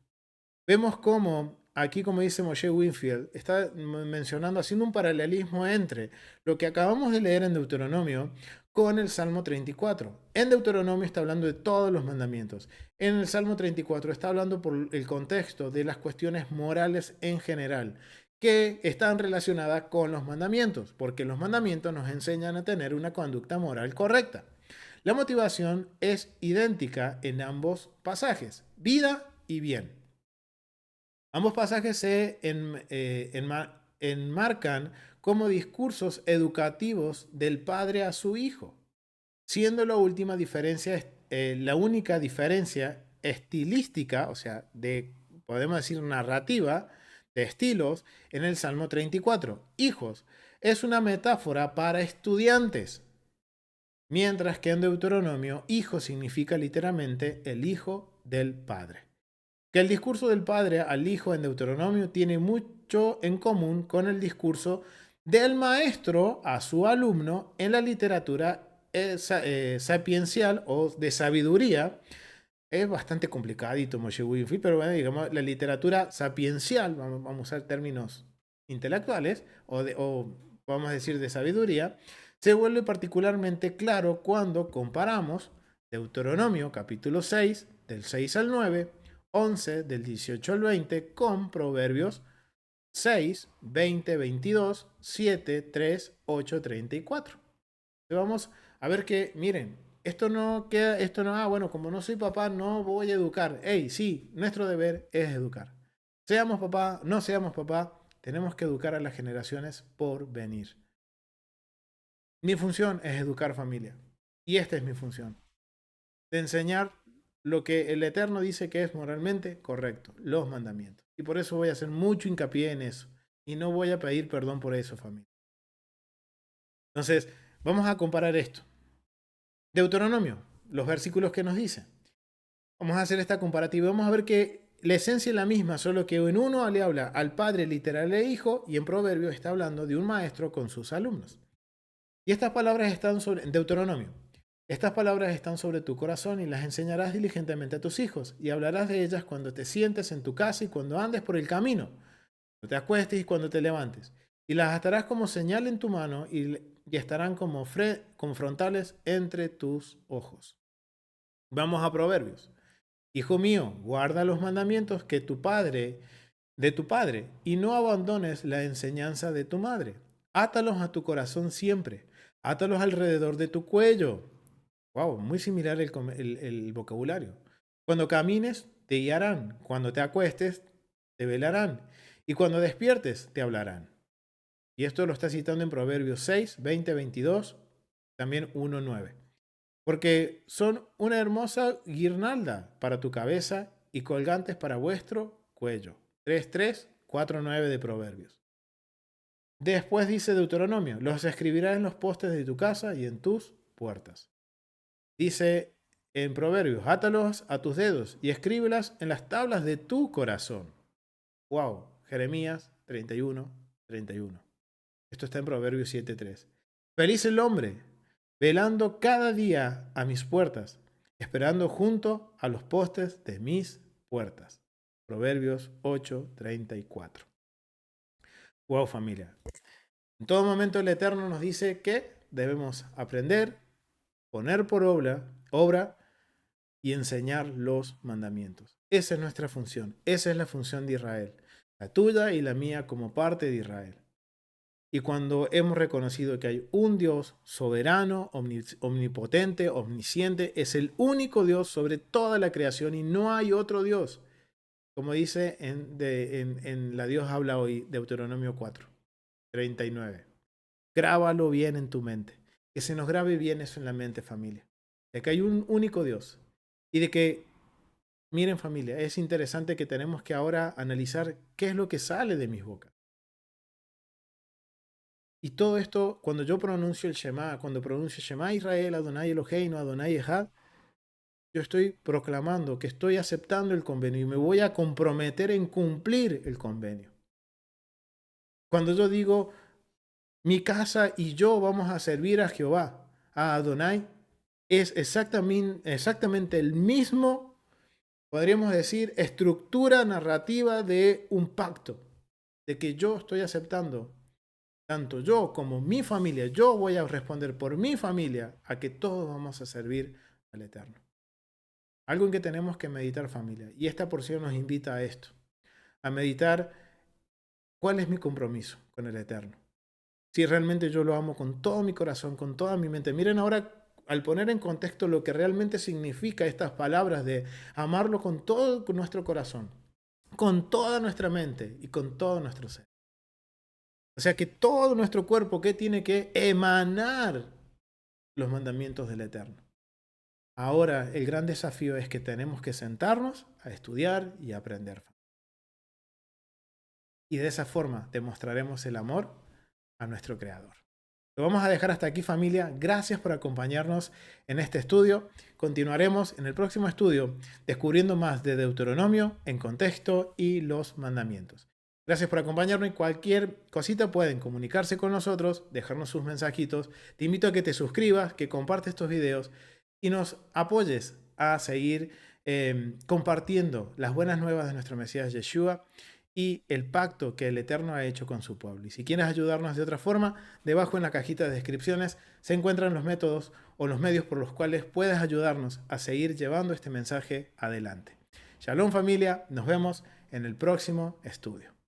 Vemos cómo, aquí como dice Moshe Winfield, está mencionando, haciendo un paralelismo entre lo que acabamos de leer en Deuteronomio con el Salmo 34. En Deuteronomio está hablando de todos los mandamientos. En el Salmo 34 está hablando por el contexto de las cuestiones morales en general, que están relacionadas con los mandamientos, porque los mandamientos nos enseñan a tener una conducta moral correcta. La motivación es idéntica en ambos pasajes, vida y bien. Ambos pasajes se enmarcan como discursos educativos del padre a su hijo, siendo la última diferencia, la única diferencia estilística, o sea, podemos decir narrativa, de estilos, en el Salmo 34. Hijos, es una metáfora para estudiantes, mientras que en Deuteronomio, hijo significa literalmente el hijo del padre. Que el discurso del padre al hijo en Deuteronomio tiene mucho en común con el discurso del maestro a su alumno en la literatura sapiencial o de sabiduría. Es bastante complicadito Moshe Wilfield, pero bueno, digamos, la literatura sapiencial, vamos a usar términos intelectuales, o vamos a decir de sabiduría, se vuelve particularmente claro cuando comparamos Deuteronomio capítulo 6, del 6 al 9, 11, del 18 al 20, con Proverbios 6, 20, 22, 7, 3, 8, 34. Vamos a ver que, miren, esto no queda, esto no, bueno, como no soy papá, no voy a educar. Hey, sí, nuestro deber es educar. Seamos papá, no seamos papá, tenemos que educar a las generaciones por venir. Mi función es educar familia. Y esta es mi función. De enseñar lo que el Eterno dice que es moralmente correcto, los mandamientos. Y por eso voy a hacer mucho hincapié en eso. Y no voy a pedir perdón por eso, familia. Entonces, vamos a comparar esto. Deuteronomio, los versículos que nos dicen. Vamos a hacer esta comparativa. Vamos a ver que la esencia es la misma, solo que en uno le habla al padre literal e hijo, y en Proverbio está hablando de un maestro con sus alumnos. Y estas palabras están sobre, en Deuteronomio, estas palabras están sobre tu corazón y las enseñarás diligentemente a tus hijos, y hablarás de ellas cuando te sientes en tu casa y cuando andes por el camino, cuando te acuestes y cuando te levantes. Y las atarás como señal en tu mano y estarán como frontales entre tus ojos. Vamos a Proverbios. Hijo mío, guarda los mandamientos que de tu padre, y no abandones la enseñanza de tu madre. Átalos a tu corazón siempre. Átalos alrededor de tu cuello. Wow, muy similar el vocabulario. Cuando camines, te guiarán. Cuando te acuestes, te velarán. Y cuando despiertes, te hablarán. Y esto lo está citando en Proverbios 6, 20, 22, también 1, 9. Porque son una hermosa guirnalda para tu cabeza y colgantes para vuestro cuello. 3:3, 4:9 de Proverbios. Después dice Deuteronomio, los escribirás en los postes de tu casa y en tus puertas. Dice en Proverbios, átalos a tus dedos y escríbelas en las tablas de tu corazón. Wow, Jeremías 31, 31. Esto está en Proverbios 7:3. Feliz el hombre, velando cada día a mis puertas, esperando junto a los postes de mis puertas. Proverbios 8:34. Wow, familia. En todo momento el Eterno nos dice que debemos aprender, poner por obra y enseñar los mandamientos. Esa es nuestra función. Esa es la función de Israel. La tuya y la mía como parte de Israel. Y cuando hemos reconocido que hay un Dios soberano, omnipotente, omnisciente, es el único Dios sobre toda la creación y no hay otro Dios. Como dice en La Dios habla hoy, Deuteronomio 4, 39. Grábalo bien en tu mente. Que se nos grabe bien eso en la mente, familia. De que hay un único Dios. Y de que, miren familia, es interesante que tenemos que ahora analizar qué es lo que sale de mis bocas. Y todo esto, cuando yo pronuncio el Shema, cuando pronuncio Shema Israel, Adonai Eloheinu, Adonai Echad, yo estoy proclamando que estoy aceptando el convenio y me voy a comprometer en cumplir el convenio. Cuando yo digo, mi casa y yo vamos a servir a Jehová, a Adonai, es exactamente el mismo, podríamos decir, estructura narrativa de un pacto, de que yo estoy aceptando tanto yo como mi familia, yo voy a responder por mi familia a que todos vamos a servir al Eterno. Algo en que tenemos que meditar, familia. Y esta porción nos invita a esto, a meditar cuál es mi compromiso con el Eterno. Si realmente yo lo amo con todo mi corazón, con toda mi mente. Miren ahora, al poner en contexto lo que realmente significa estas palabras de amarlo con todo nuestro corazón, con toda nuestra mente y con todo nuestro ser. O sea que todo nuestro cuerpo que tiene que emanar los mandamientos del Eterno. Ahora el gran desafío es que tenemos que sentarnos a estudiar y a aprender. Y de esa forma demostraremos el amor a nuestro Creador. Lo vamos a dejar hasta aquí, familia. Gracias por acompañarnos en este estudio. Continuaremos en el próximo estudio descubriendo más de Deuteronomio en contexto y los mandamientos. Gracias por acompañarnos y cualquier cosita pueden comunicarse con nosotros, dejarnos sus mensajitos. Te invito a que te suscribas, que compartas estos videos y nos apoyes a seguir compartiendo las buenas nuevas de nuestro Mesías Yeshua y el pacto que el Eterno ha hecho con su pueblo. Y si quieres ayudarnos de otra forma, debajo en la cajita de descripciones se encuentran los métodos o los medios por los cuales puedes ayudarnos a seguir llevando este mensaje adelante. Shalom familia, nos vemos en el próximo estudio.